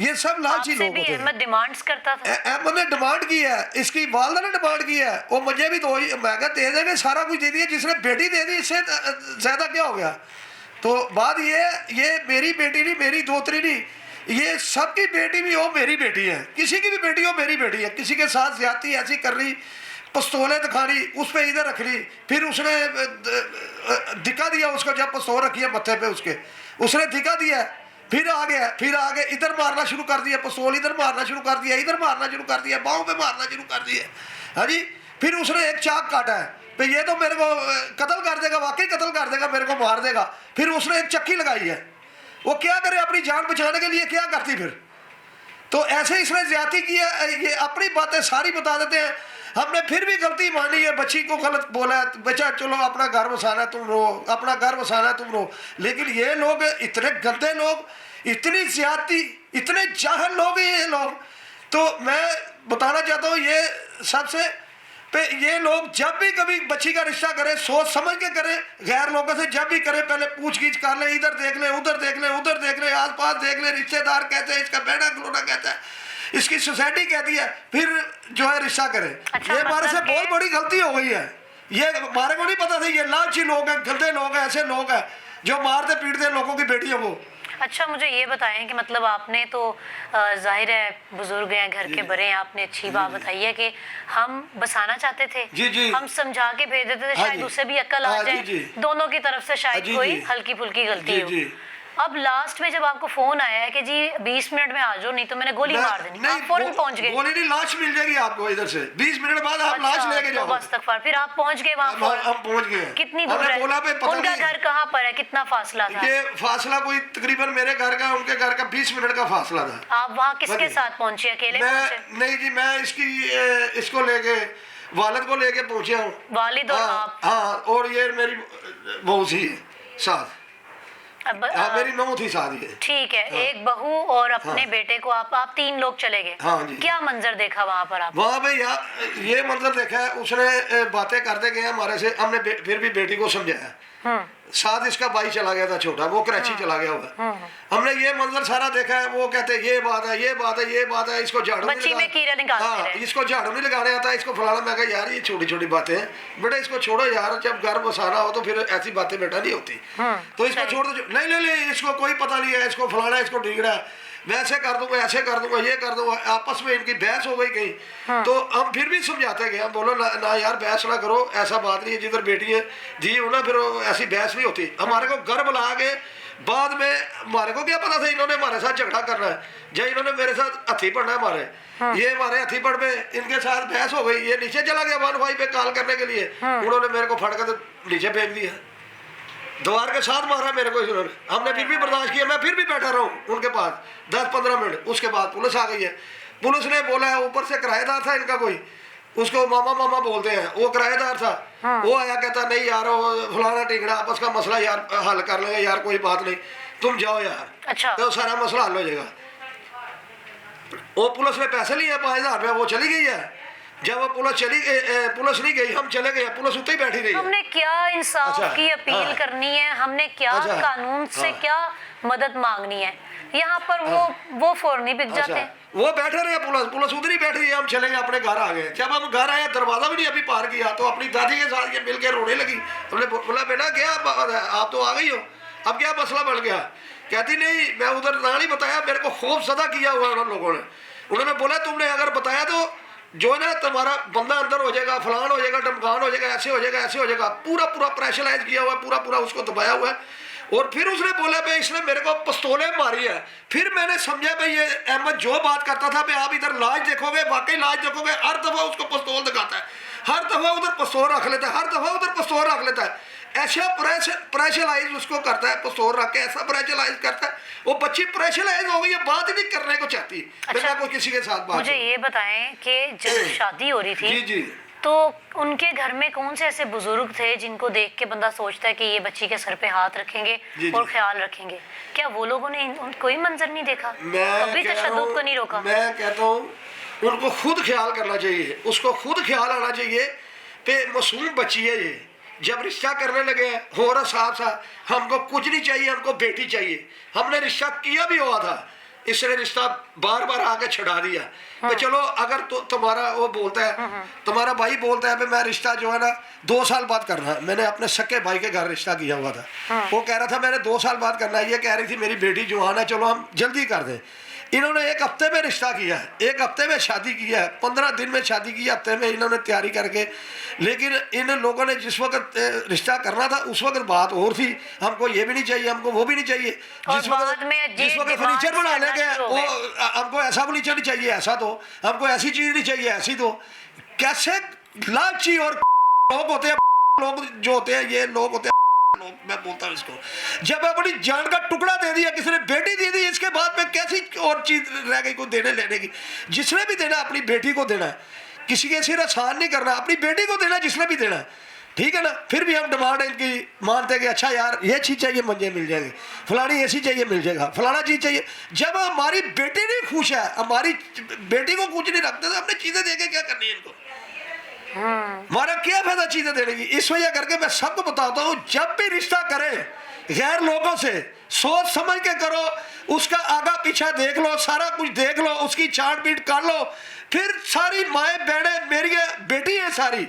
ये सब लालची आपसे लोग भी होते हैं। अहमद डिमांड्स करता था? अहमद ने डिमांड की है, इसकी वालदा ने डिमांड की है, वो मुझे भी दो, मैं क्या दे देंगे, सारा कुछ दे दिया, जिसने बेटी दे दी इससे ज़्यादा क्या हो गया। तो बात ये मेरी बेटी नहीं, मेरी दोतरी नहीं, ये सबकी बेटी भी हो मेरी बेटी है, किसी की भी बेटी हो मेरी बेटी है। किसी के साथ ज्यादती ऐसी कर रही, पिस्तौलें दिखानी, उस पर इधर रख ली, फिर उसने दिखा दिया उसको, जब पिस्तौल रखी है मत्थे पे उसके, उसने दिखा दिया, फिर आ गया, फिर आगे इधर मारना शुरू कर दिया, पिस्तौल इधर मारना शुरू कर दिया, इधर मारना शुरू कर दिया, बाहों पे मारना शुरू कर दिया। हाँ जी, फिर उसने एक चाक काटा है, तो ये तो मेरे को कत्ल कर देगा, वाकई कत्ल कर देगा, मेरे को मार देगा। फिर उसने एक चक्की लगाई है, वो क्या करे अपनी जान बचाने के लिए, क्या करती फिर। तो ऐसे इसने ज्यादती की है, ये अपनी बातें सारी बता देते हैं। हमने फिर भी गलती मानी है, बच्ची को गलत बोला है, बच्चा चलो अपना घर बसाना तुम रो, अपना घर बसाना तुम रो। लेकिन ये लोग इतने गंदे लोग, इतनी ज्यादती, इतने जाहिल लोग हैं ये लोग। तो मैं बताना चाहता हूँ ये सबसे पे ये लोग जब भी कभी बच्ची का रिश्ता करें सोच समझ के करें, गैर लोगों से जब भी करें पहले पूछ-गीछ कर ले, इधर देख ले, उधर देख ले, उधर देख ले, आस-पास देख ले, रिश्तेदार कहते हैं, इसका बेटा खिलौना कहता है, इसकी सोसाइटी कहती है, फिर जो है रिश्ता करें। अच्छा, ये हमारे से मतलब बहुत बड़ी गलती हो गई है। ये हमारे को नहीं पता था ये लालची लोग हैं, गंदे लोग हैं, ऐसे लोग हैं जो मारते पीटते लोगों की बेटियों को। अच्छा, मुझे ये बताएं कि मतलब आपने तो जाहिर है बुजुर्ग हैं, घर के बड़े हैं, आपने अच्छी बात बताई है कि हम बसाना चाहते थे, जी, जी। हम समझा के भेज देते थे, हाँ शायद जी। उससे भी अक्ल आ हाँ, जी, जाए, जी। दोनों की तरफ से शायद जी, कोई जी। हल्की फुल्की गलती जी, हो। जी। अब लास्ट में जब आपको फोन आया है कि जी 20 मिनट में आ जाओ, नहीं तो मैंने गोली मार देनी, आप फौरन पहुंच गए। गोली नहीं, लाश मिल जाएगी आपको इधर से 20 मिनट बाद आप लाश लेके तो जाओ। बस तकफार, फिर आप पहुंच गए वहाँ फौरन। हम पहुंच गए। कितनी दूर हमने है? बोला पे पता उनका नहीं घर कहाँ पर है, कितना फासला था? ये फासला कोई तकरीबन मेरे घर का उनके घर का 20 मिनट का फासला था। आप वहाँ किसके बल्कि- साथ पहुंचे, अकेले पहुंचे? मैं नहीं जी, मैं इसको लेके वालिद को लेके पहुंचा हूँ। वालिद और हाँ, आप? हाँ, और ये मेरी बहू थी साथ। अब हाँ, मेरी नौ थी साथ ये। ठीक है, एक बहू और अपने हाँ। बेटे को आप 3 लोग चले गए। हाँ जी। क्या मंजर देखा वहाँ पर आप? वहाँ पे ये मतलब देखा है, उसने बातें करते गए हमारे से, हमने फिर भी बेटी को समझाया। साथ इसका भाई चला गया था छोटा, वो कराची चला गया हुआ। हमने ये मंजर सारा देखा है। वो कहते ये बात है, ये बात है, ये बात है, इसको झाड़ू नहीं बच्ची में कीड़ा निकालते हाँ, रहे। इसको झाड़ू नहीं लगाने आता, इसको फलाना। मैं कहा यार ये छोटी छोटी बातें हैं बेटा, इसको छोड़ो यार, जब घर बसाना हो तो फिर ऐसी बातें बेटा नहीं होती। तो इसको छोड़ दो। नहीं नहीं नहीं, इसको कोई पता नहीं है, इसको फलाना, इसको ढीगड़ा है, मैं ऐसे कर दूंगा, ऐसे कर दूंगा, ये कर दूंगा। आपस में इनकी बहस हो गई कहीं। तो हम फिर भी समझाते गए, हम बोलो ना यार बहस ना करो, ऐसा बात नहीं है, जिधर बेटी है दी हो ना, फिर ऐसी बहस नहीं होती। हमारे को घर बुला के बाद में हमारे को क्या पता था इन्होंने हमारे साथ झगड़ा करना है, जब इन्होंने मेरे साथ हथी पड़ना है हमारे। ये हमारे हथी पड़ पे इनके साथ बहस हो गई। ये नीचे चला गया 1 पे कॉल करने के लिए, उन्होंने मेरे को फट कर नीचे फेंक दिया, दीवार के साथ मारा मेरे को इन्होंने। हमने फिर भी बर्दाश्त किया, मैं फिर भी बैठा रहा हूँ उनके पास 10-15 मिनट। उसके बाद पुलिस आ गई है। पुलिस ने बोला है, ऊपर से किराएदार था इनका कोई, उसको मामा मामा बोलते हैं, वो किराएदार था। वो आया कहता नहीं यार वो फलाना टिकड़ा, आपस का मसला यार हल कर लेंगे यार, कोई बात नहीं, तुम जाओ यार। अच्छा। तो सारा मसला हल हो जाएगा। वो पुलिस ने पैसे लिए 5000 रुपया, वो चली गई है। जब वो पुलिस नहीं गई, हम चले गए, पुलिस उतनी बैठी रही है। हमने क्या इंसाफ अच्छा, की अपील हाँ। करनी है, हमने क्या अच्छा, कानून से हाँ। क्या मदद मांगनी है, यहाँ पर वो फौरन ही बिक जाते हैं। वो बैठे रहे, पुलिस उधर ही बैठ रही है, हम चले गए, अपने घर आ गए। जब हम घर आए, दरवाजा भी नहीं अभी पार किया, तो अपनी दादी के साथ ये मिल के रोने लगी। हमने बोला बेटा क्या बात है, आप तो आ गई हो, अब क्या मसला बन गया? कहती नहीं, मैं उधर ना नहीं बताया, मेरे को खौफ सदा किया हुआ उन लोगों ने। उन्होंने बोला तुमने अगर बताया तो जो है ना तुम्हारा बंदा अंदर हो जाएगा, फलान हो जाएगा, डमकान हो जाएगा, ऐसे हो जाएगा, ऐसे हो जाएगा। पूरा प्रेशराइज किया हुआ है, पूरा उसको दबाया हुआ है। और फिर उसने बोला भाई इसने मेरे को पिस्तौलें मारी है। फिर मैंने समझा भाई ये अहमद जो बात करता था भाई आप इधर लाश देखोगे, वाकई लाश देखोगे, हर दफा उसको पिस्तौल दिखाता है, हर दफा उधर पिस्तौल रख लेता है, हर दफा उधर पिस्तौल रख लेता है। ऐसा प्रेशराइज उसको करता है, पिस्तौल रख के ऐसा प्रेशराइज करता है। वो बच्ची प्रेशराइज हो गई है, बात ही नहीं करने को चाहती। अच्छा, कोई किसी के साथ बात मुझे ये बताएं कि जब शादी हो रही थी जी तो उनके घर में कौन से ऐसे बुजुर्ग थे जिनको देख के बंदा सोचता है कि ये बच्ची के सर पे हाथ रखेंगे जी, और जी। ख्याल रखेंगे? क्या वो लोगों ने कोई मंजर नहीं देखा, मैं कभी कह रहा तशद्दुद हूँ- को नहीं रोका? मैं कहता हूँ उनको खुद ख्याल करना चाहिए, उसको खुद ख्याल आना चाहिए कि मासूम बच्ची है ये। जब रिश्ता करने लगे हो रहा साहब हमको कुछ नहीं चाहिए, हमको बेटी चाहिए। हमने रिश्ता किया भी हुआ था, इसने रिश्ता बार बार आके छुड़ा दिया। तो चलो अगर तुम्हारा वो बोलता है, तुम्हारा भाई बोलता है मैं रिश्ता जो है ना 2 साल बाद करना है। मैंने अपने सके भाई के घर रिश्ता किया हुआ था। वो कह रहा था मैंने 2 साल बाद करना है, ये कह रही थी मेरी बेटी जवान है, चलो हम जल्दी कर दें। इन्होंने 1 हफ्ते में रिश्ता किया है, 1 हफ्ते में शादी किया है, 15 दिन में शादी की, हफ्ते में इन्होंने तैयारी करके। लेकिन इन लोगों ने जिस वक्त रिश्ता करना था उस वक्त बात और थी, हमको ये भी नहीं चाहिए, हमको वो भी नहीं चाहिए। जिस वक्त फर्नीचर बना लेंगे वो हमको ऐसा फर्नीचर नहीं चाहिए, ऐसा दो, हमको ऐसी चीज नहीं चाहिए, ऐसी दो। कैसे लालची और लोग होते हैं, लोग जो होते हैं ये लोग होते हैं। मैं बोलता हूँ इसको, जब अपनी जान का टुकड़ा दे दिया, किसी ने बेटी दे दी, इसके बाद में कैसी और चीज रह गई को देने लेने की? जिसने भी देना अपनी बेटी को देना है, किसी के सिर आसान नहीं करना, अपनी बेटी को देना जिसने भी देना है, ठीक है ना। फिर भी हम डिमांड इनकी मानते कि अच्छा यार ये चीज चाहिए मुझे मिल जाएगी, फलानी ऐसी चाहिए मिल जाएगा, फलाना चीज चाहिए। जब हमारी बेटी नहीं खुश है, हमारी बेटी को कुछ नहीं रखते तो अपनी चीजें देके क्या करनी है इनको? हमारा क्या फायदा चीजें देने की। इस वजह करके मैं सबको बताता हूँ, जब भी रिश्ता करे गैर लोगों से सोच समझ के करो, उसका आगा पीछा देख लो, सारा कुछ देख लो, उसकी छांट-बीट कर लो, फिर सारी माएँ बहनें मेरी बेटी है, सारी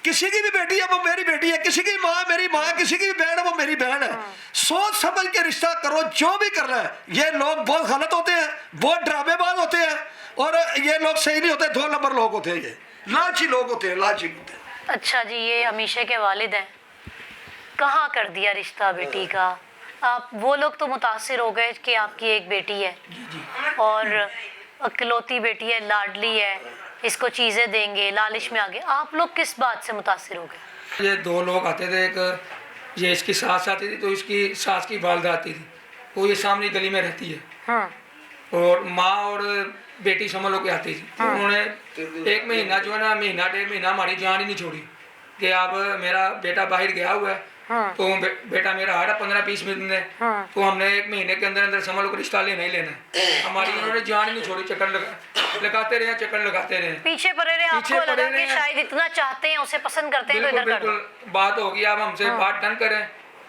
किसी की भी बेटी है वो मेरी बेटी है, किसी की माँ मेरी माँ है, किसी की भी बहन है वो मेरी बहन है। सोच समझ के रिश्ता करो, जो भी करना है। ये लोग बहुत गलत होते हैं, बहुत ड्रामेबाज होते हैं, और ये लोग सही नहीं होते, 2 नंबर लोग होते हैं, ये लालची लोग होते हैं, लालची होते हैं। अच्छा जी, ये अमीशा के वालिद हैं, कहाँ कर दिया रिश्ता बेटी का? आप वो लोग तो मुतासिर हो गए कि आपकी एक बेटी है और इकलौती बेटी है, लाडली है, इसको चीज़ें देंगे, लालच में आ गए। आप लोग किस बात से मुतासिर हो गए? ये 2 लोग आते थे, एक ये इसकी सास आती थी, तो इसकी सास की वालदा आती थी, वो ये सामने गली में रहती है, और माँ और बेटी समझ लो के आती थी। तो उन्होंने 1 महीना जो है ना, महीना 1.5 महीना हमारी जान ही नहीं छोड़ी कि अब मेरा बेटा बाहर गया हुआ है, तो बेटा मेरा आ रहा 15-20 मिनट में, तो हमने 1 महीने के अंदर अंदर समझ लो कि रिश्ता लेना ही लेना है। हमारी उन्होंने जान ही नहीं छोड़ी, चक्कर लगाते रहे, चक्कर लगाते रहे, पीछे पड़े रहे। आपको लगा कि शायद इतना चाहते हैं, उसे पसंद करते हैं, तो इधर कर दो। बिल्कुल बात होगी, अब हमसे बात डन करें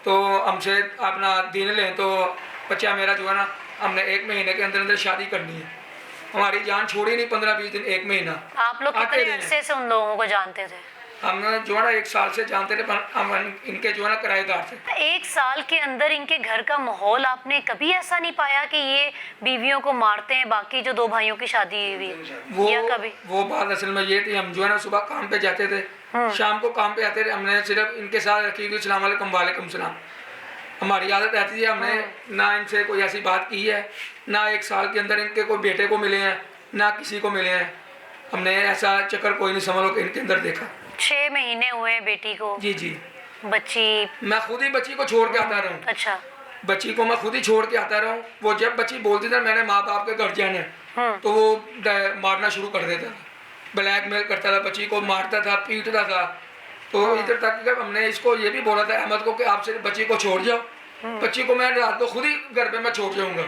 तो हमसे अपना दिन लें, तो बच्चा मेरा जो है ना, हमने 1 महीने के अंदर अंदर शादी करनी है। हमारी जान छोड़ी नहीं 15-20 दिन, 1 महीना। आप लोग आते कितने रहे। अरसे से उन लोगों को जानते थे? हम जो है ना 1 साल से जानते थे, पर हम इनके जो है ना किराएदार थे। 1 साल के अंदर इनके घर का माहौल आपने कभी ऐसा नहीं पाया कि ये बीवियों को मारते हैं, बाकी जो 2 भाइयों की शादी हुई है, या कभी? वो बात असल में ये थी, हम जो है ना सुबह काम पे जाते थे, शाम को काम पे आते थे, हमने सिर्फ इनके साथ रखी हुई सलाम वालेकुम वालेकुम सलाम, हमारी आदत रहती है। हमने ना इनसे कोई ऐसी बात की है, ना 1 साल के अंदर इनके कोई बेटे को मिले हैं, ना किसी को मिले हैं। हमने ऐसा चक्कर कोई नहीं समझ लो कि इनके अंदर देखा। 6 महीने हुए हैं बेटी को। जी जी, बच्ची? मैं खुद ही बच्ची को छोड़ के आता रहा हूँ। अच्छा। बच्ची को मैं खुद ही छोड़ के आता रहा हूँ। वो जब बच्ची बोलती था मैंने माँ बाप के घर जाना है, तो वो मारना शुरू कर देता था, ब्लैकमेल करता था, बच्ची को मारता था, पीटता था। तो इधर तक कि हमने इसको ये भी बोला था अहमद को कि आपसे बच्ची को छोड़ जाओ, बच्ची को मैं रात को खुद ही घर पे मैं छोड़ जाऊँगा,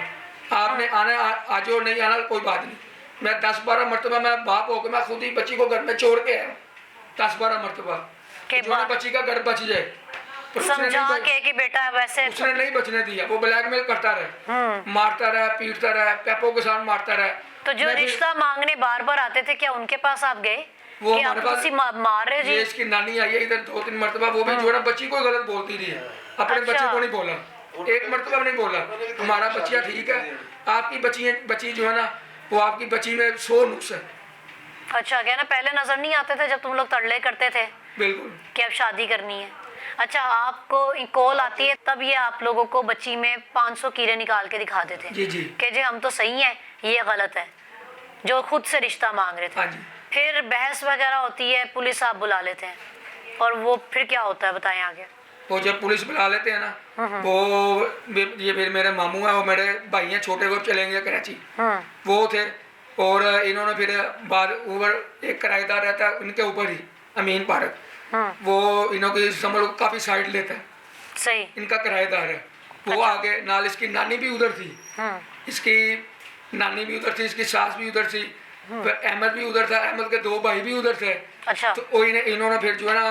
आपने आना आज और नहीं आना कोई बात नहीं। मैं 10-12 मरतबा मैं बाप होकर मैं खुद ही बच्ची को घर में छोड़ के आया, 10-12 मरतबा, जो ना बच्ची का घर बच जाए। समझा के कि बेटा वैसे उसने नहीं बचने दिया, वो ब्लैकमेल करता रहे, मारता रहा, पीटता रहा, पैपों के साथ मारता रहा। तो जो रिश्ता मांगने बार-बार आते थे, क्या उनके पास आप गए? वो कि आप उसी मार रहे जी? ये इसकी नानी आई है इधर 2-3 मरतबा, वो भी जो है बच्ची को गलत बोलती रही है, अपने बच्चे को नहीं बोला, 1 मरतबा नहीं बोला हमारा बच्चिया ठीक है, आपकी बच्ची जो है ना, वो आपकी बच्ची में 100 नुक्स है। अच्छा, क्या ना पहले नजर नहीं आते थे जब तुम लोग तड़ले करते थे बिल्कुल कि अब शादी करनी है? अच्छा, आपको कॉल आती है तब ये आप लोगों को बच्ची में 500 कीड़े निकाल के दिखाते थे जी जी कि जी हम तो सही हैं, ये गलत है, जो खुद से रिश्ता मांग रहे थे। हाँ जी। फिर बहस वगैरह होती है, पुलिस आप बुला लेते हैं, और वो फिर क्या होता है बताएं आगे? वो जब पुलिस बुला लेते हैं ना, वो ये फिर मेरे मामू हैं, वो मेरे भाई हैं छोटे, वो चलेंगे कराची, वो थे, और इन्होंने फिर बाद ऊपर एक किराएदार रहता है इनके ऊपर ही, अमीन पार्क, वो इन्हों की समझ लो काफ़ी साइड लेता है, सही, इनका किराएदार है वो। आगे नाल इसकी नानी भी उधर थी, इसकी नानी भी उधर थी, इसकी सास भी उधर थी, फिर अहमद भी उधर था, अहमद के 2 भाई भी उधर थे। अच्छा। तो इन्होंने फिर जो है ना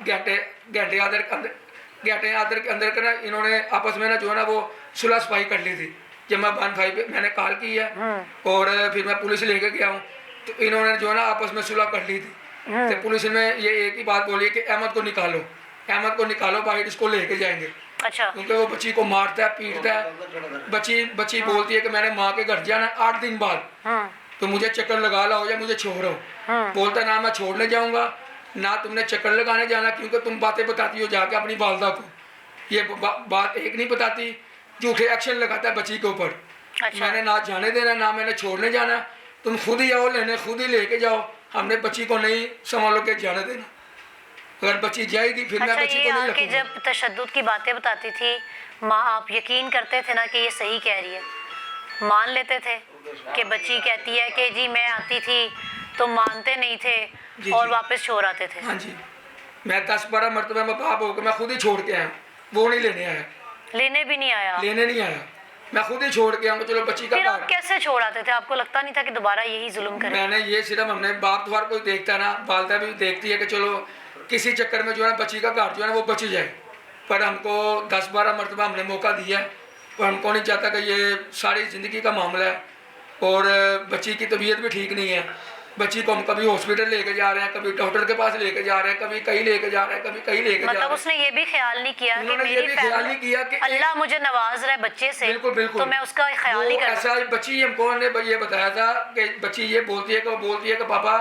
घंटे आदर के अंदर ना इन्होंने आपस में ना जो है ना वो सुलह सफाई कर ली थी। जब मैं 1 भाई पे मैंने कॉल की है और फिर मैं पुलिस लेके गया हूँ, तो इन्होंने जो है ना आपस में सुलह कर ली थी। तो पुलिस ने ये एक ही बात बोली है कि अहमद को निकालो बाहर, इसको लेके जाएंगे। अच्छा। क्योंकि वो बच्ची को मारता है, पीटता है। बच्ची बोलती है कि मैंने माँ के घर जाना 8 दिन बाद, तो मुझे चक्कर लगा ला हो जाए, मुझे छोड़ो। बोलता ना मैं छोड़ने जाऊंगा, ना तुमने चक्कर लगाने जाना, क्योंकि तुम बातें बताती हो जाके अपनी वालदा को, ये बात एक नहीं बताती, झूठे एक्शन लगाता है बच्ची के ऊपर। अच्छा। मैंने ना जाने देना, ना मैंने छोड़ने जाना, तुम खुद ही आओ लेने, खुद ही लेके जाओ। हमने बच्ची को नहीं संभालो के जाने देना, अगर बच्ची जाएगी फिर मैं बच्ची को नहीं रखूंगा। जब तशद्दुद की बातें बताती थी माँ, आप यकीन करते थे ना कि ये सही कह रही है? मान लेते थे कि बच्ची कहती है कि जी मैं आती थी, तो मानते नहीं थे और वापस छोड़ आते थे? हाँ जी, मैं 10-12 मरतबा में बाप होकर मैं खुद ही छोड़ के आया, वो नहीं लेने आया। लेने भी नहीं आया? लेने नहीं आया, मैं खुद ही छोड़ के आऊँगा, चलो बच्ची का फिर आप घर। कैसे छोड़ आते थे? आपको लगता नहीं था कि दोबारा यही जुल्म करें? मैंने ये सिर्फ हमने बाप द्वार कोई देखता ना, वालदा भी देखती है कि चलो किसी चक्कर में जो है बच्ची का घर जो है ना वो बच जाए, पर हमको 10-12 मरतबा हमने मौका दिया है, पर हमको नहीं चाहता कि ये सारी ज़िंदगी का मामला है। और बच्ची की तबीयत भी ठीक नहीं है, बच्ची को हम कभी हॉस्पिटल लेके जा रहे हैं, कभी डॉक्टर के पास लेके जा रहे हैं, कभी कहीं लेके जा रहे हैं, कभी कहीं लेके जा रहे मतलब हैं। उसने ये भी ख्याल नहीं किया कि उन्होंने ये मेरी भी ख्याल नहीं किया कि अल्लाह मुझे नवाज रहा है बच्चे से, बिल्कुल बिल्कुल, तो मैं उसका ख्याल वो नहीं कर ऐसा बच्ची हमको ने ये बताया था कि बच्ची ये बोलती है कि वो बोलती है कि पापा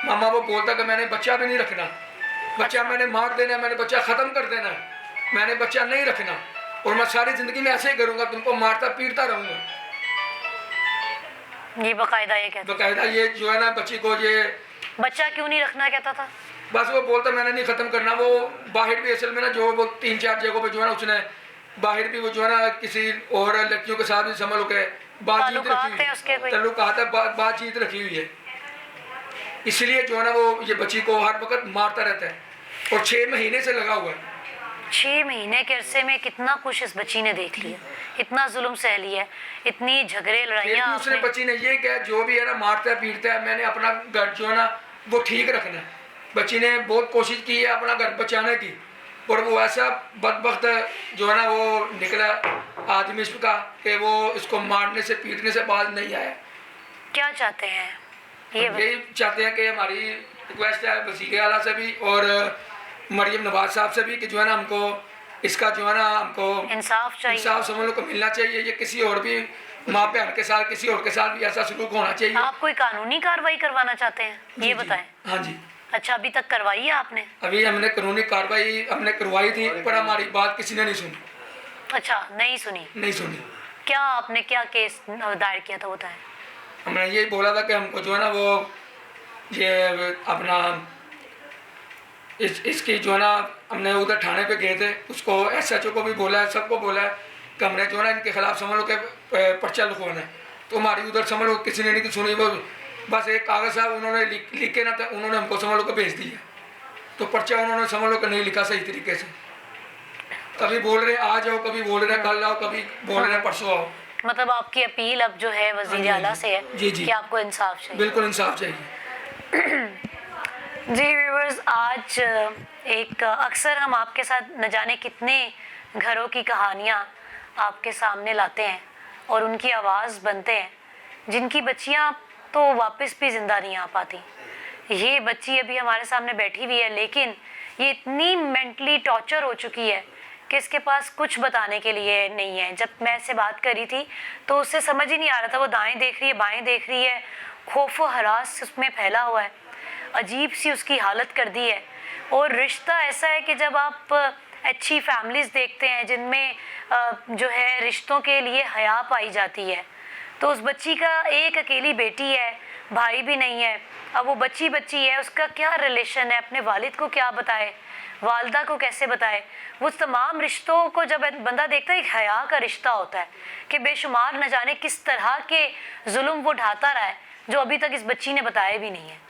मामा वो बोलता कि मैंने बच्चा भी नहीं रखना, बच्चा मैंने मार देना, मैंने बच्चा ख़त्म कर देना, मैंने बच्चा नहीं रखना और मैं सारी ज़िंदगी में ऐसे ही करूँगा, तुमको मारता पीटता रहूँगा। ये बाकायदा ये कहता। बाकायदा ये जो है ना बच्ची को ये बच्चा क्यों नहीं रखना कहता था? बस वो बोलता मैंने नहीं ख़त्म करना। वो बाहर भी असल में ना जो वो 3-4 जगहों पे जो है ना उसने बाहर भी वो जो है ना किसी और लड़कियों के साथ भी समझ लो के बातचीत ताल्लुकात रखी है उसके कोई? हुई, ताल्लुकात है, बातचीत रखी हुई है, इसलिए जो है ना वो ये बच्ची को हर वक्त मारता रहता है और 6 महीने से लगा हुआ है। 6 महीने के अरसे में कितना कुछ इस बच्ची ने देख लिया, इतना जुल्म सह लिया है, इतनी झगड़े फिर लड़ाइयाँ भी उसने आपने। बच्ची ने ये कहा जो भी है ना मारता है पीटता है, मैंने अपना घर जो है ना वो ठीक रखना है। बच्ची ने बहुत कोशिश की है अपना घर बचाने की, और वो ऐसा बदबख्त जो है ना वो निकला आदमी इसका कि वो इसको मारने से पीटने से बाज नहीं आया। क्या चाहते हैं ये यही चाहते हैं कि हमारी रिक्वेस्ट है वज़ीर आला से भी और मरियम नवाज साहब से भी कि जो है ना हमको इसका जो है ना हमको इंसाफ चाहिए। इंसाफ समझ लो को मिलना चाहिए। ये किसी और भी माँ बहन के साथ किसी और के साथ भी ऐसा सलूक होना चाहिए। आप कोई कानूनी कार्रवाई करवाना चाहते हैं जी, ये जी। बताएं। हाँ जी, अच्छा अभी तक करवाई है आपने? अभी हमने कानूनी कार्रवाई हमने करवाई थी, पर हमारी बात किसी ने नहीं सुनी। अच्छा नहीं सुनी? नहीं सुनी। क्या आपने क्या केस दायर किया था बताएं। हमने यही बोला था कि हमको जो है ना वो ये अपना इसकी जो है ना हमने उधर थाने पे गए थे, उसको SHO को भी बोला है, सबको बोला है कि हमने जो है ना इनके खिलाफ समझ लो कि पर्चा लिखवाना है। तो हमारी उधर समझ लो किसी ने नहीं सुनी, वो बस एक कागज़ साहब उन्होंने लिख के ना था, उन्होंने हमको समझ लो कि भेज दिया। तो पर्चा उन्होंने समझ लो कि नहीं लिखा सही तरीके से, कभी बोल रहे आ जाओ, कभी बोल रहे कल आओ, कभी बोल रहे परसों आओ। मतलब आपकी अपील अब जो है वज़ीर आला से है जी, जी। कि आपको इंसाफ चाहिए। बिल्कुल इंसाफ चाहिए। जी व्यूअर्स, आज एक अक्सर हम आपके साथ न जाने कितने घरों की कहानियाँ आपके सामने लाते हैं और उनकी आवाज़ बनते हैं, जिनकी बच्चियाँ तो वापस भी ज़िंदा नहीं आ पाती। ये बच्ची अभी हमारे सामने बैठी हुई है, लेकिन ये इतनी मेंटली टॉर्चर हो चुकी है कि इसके पास कुछ बताने के लिए नहीं है। जब मैं इससे बात करी थी तो उससे समझ ही नहीं आ रहा था, वो दाएं देख रही है बाएं देख रही है, खौफ व हरास उसमें फैला हुआ है, अजीब सी उसकी हालत कर दी है। और रिश्ता ऐसा है कि जब आप अच्छी फैमिलीज़ देखते हैं जिनमें जो है रिश्तों के लिए हया पाई जाती है, तो उस बच्ची का एक अकेली बेटी है, भाई भी नहीं है। अब वो बच्ची है, उसका क्या रिलेशन है, अपने वालिद को क्या बताए, वालदा को कैसे बताए। वो तमाम रिश्तों को जब बंदा देखता है, एक हया का रिश्ता होता है कि बेशुमार न जाने किस तरह के जुल्म वो ढाता रहा है, जो अभी तक इस बच्ची ने बताया भी नहीं है।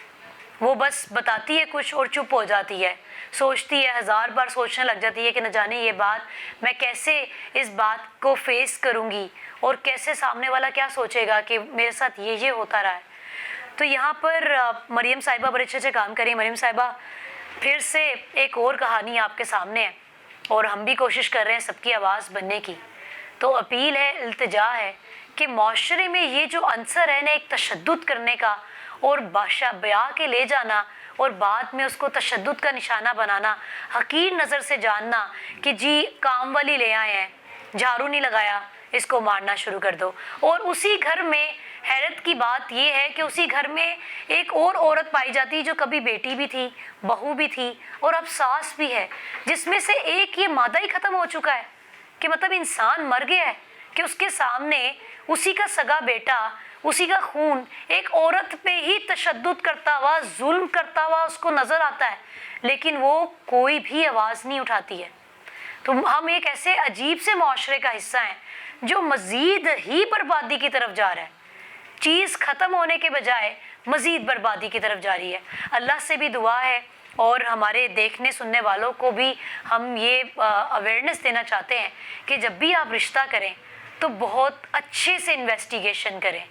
वो बस बताती है कुछ और चुप हो जाती है, सोचती है, 1000 बार सोचने लग जाती है कि न जाने ये बात मैं कैसे इस बात को फेस करूँगी और कैसे सामने वाला क्या सोचेगा कि मेरे साथ ये होता रहा है। तो यहाँ पर मरियम साहिबा बड़े अच्छे काम करें। मरियम साहिबा, फिर से एक और कहानी आपके सामने है और हम भी कोशिश कर रहे हैं सबकी आवाज़ बनने की। तो अपील है, इल्तिजा है कि माशरे में ये जो अंसर है ना, एक तशद्दुद करने का और ब्याह के ले जाना और बाद में उसको तशद्दुद का निशाना बनाना, हकीर नज़र से जानना कि जी काम वाली ले आए हैं, झाड़ू नहीं लगाया, इसको मारना शुरू कर दो। और उसी घर में हैरत की बात यह है कि उसी घर में एक और औरत पाई जाती जो कभी बेटी भी थी, बहू भी थी और अब सास भी है, जिसमें से एक ये मादा ही ख़त्म हो चुका है कि मतलब इंसान मर गया है कि उसके सामने उसी का सगा बेटा, उसी का खून एक औरत पे ही तशद्दुद करता हुआ, जुल्म करता हुआ उसको नज़र आता है, लेकिन वो कोई भी आवाज़ नहीं उठाती है। तो हम एक ऐसे अजीब से माशरे का हिस्सा हैं जो मज़ीद ही बर्बादी की तरफ जा रहा है। चीज़ ख़त्म होने के बजाय मज़ीद बर्बादी की तरफ जा रही है। अल्लाह से भी दुआ है और हमारे देखने सुनने वालों को भी हम ये अवेयरनेस देना चाहते हैं कि जब भी आप रिश्ता करें तो बहुत अच्छे से इन्वेस्टिगेशन करें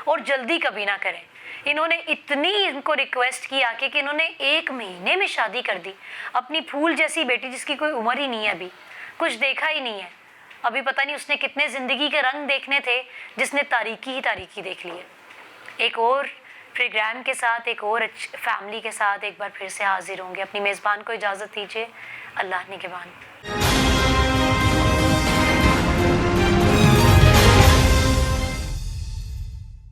और जल्दी कभी ना करें। इन्होंने इतनी इनको रिक्वेस्ट की आके कि इन्होंने 1 महीने में शादी कर दी। अपनी फूल जैसी बेटी जिसकी कोई उम्र ही नहीं है, अभी कुछ देखा ही नहीं है, अभी पता नहीं उसने कितने ज़िंदगी के रंग देखने थे जिसने तारीकी ही तारीकी देख ली है। एक और प्रोग्राम के साथ, एक और फैमिली के साथ एक बार फिर से हाजिर होंगे। अपनी मेज़बान को इजाज़त दीजिए। अल्लाह निगहबान।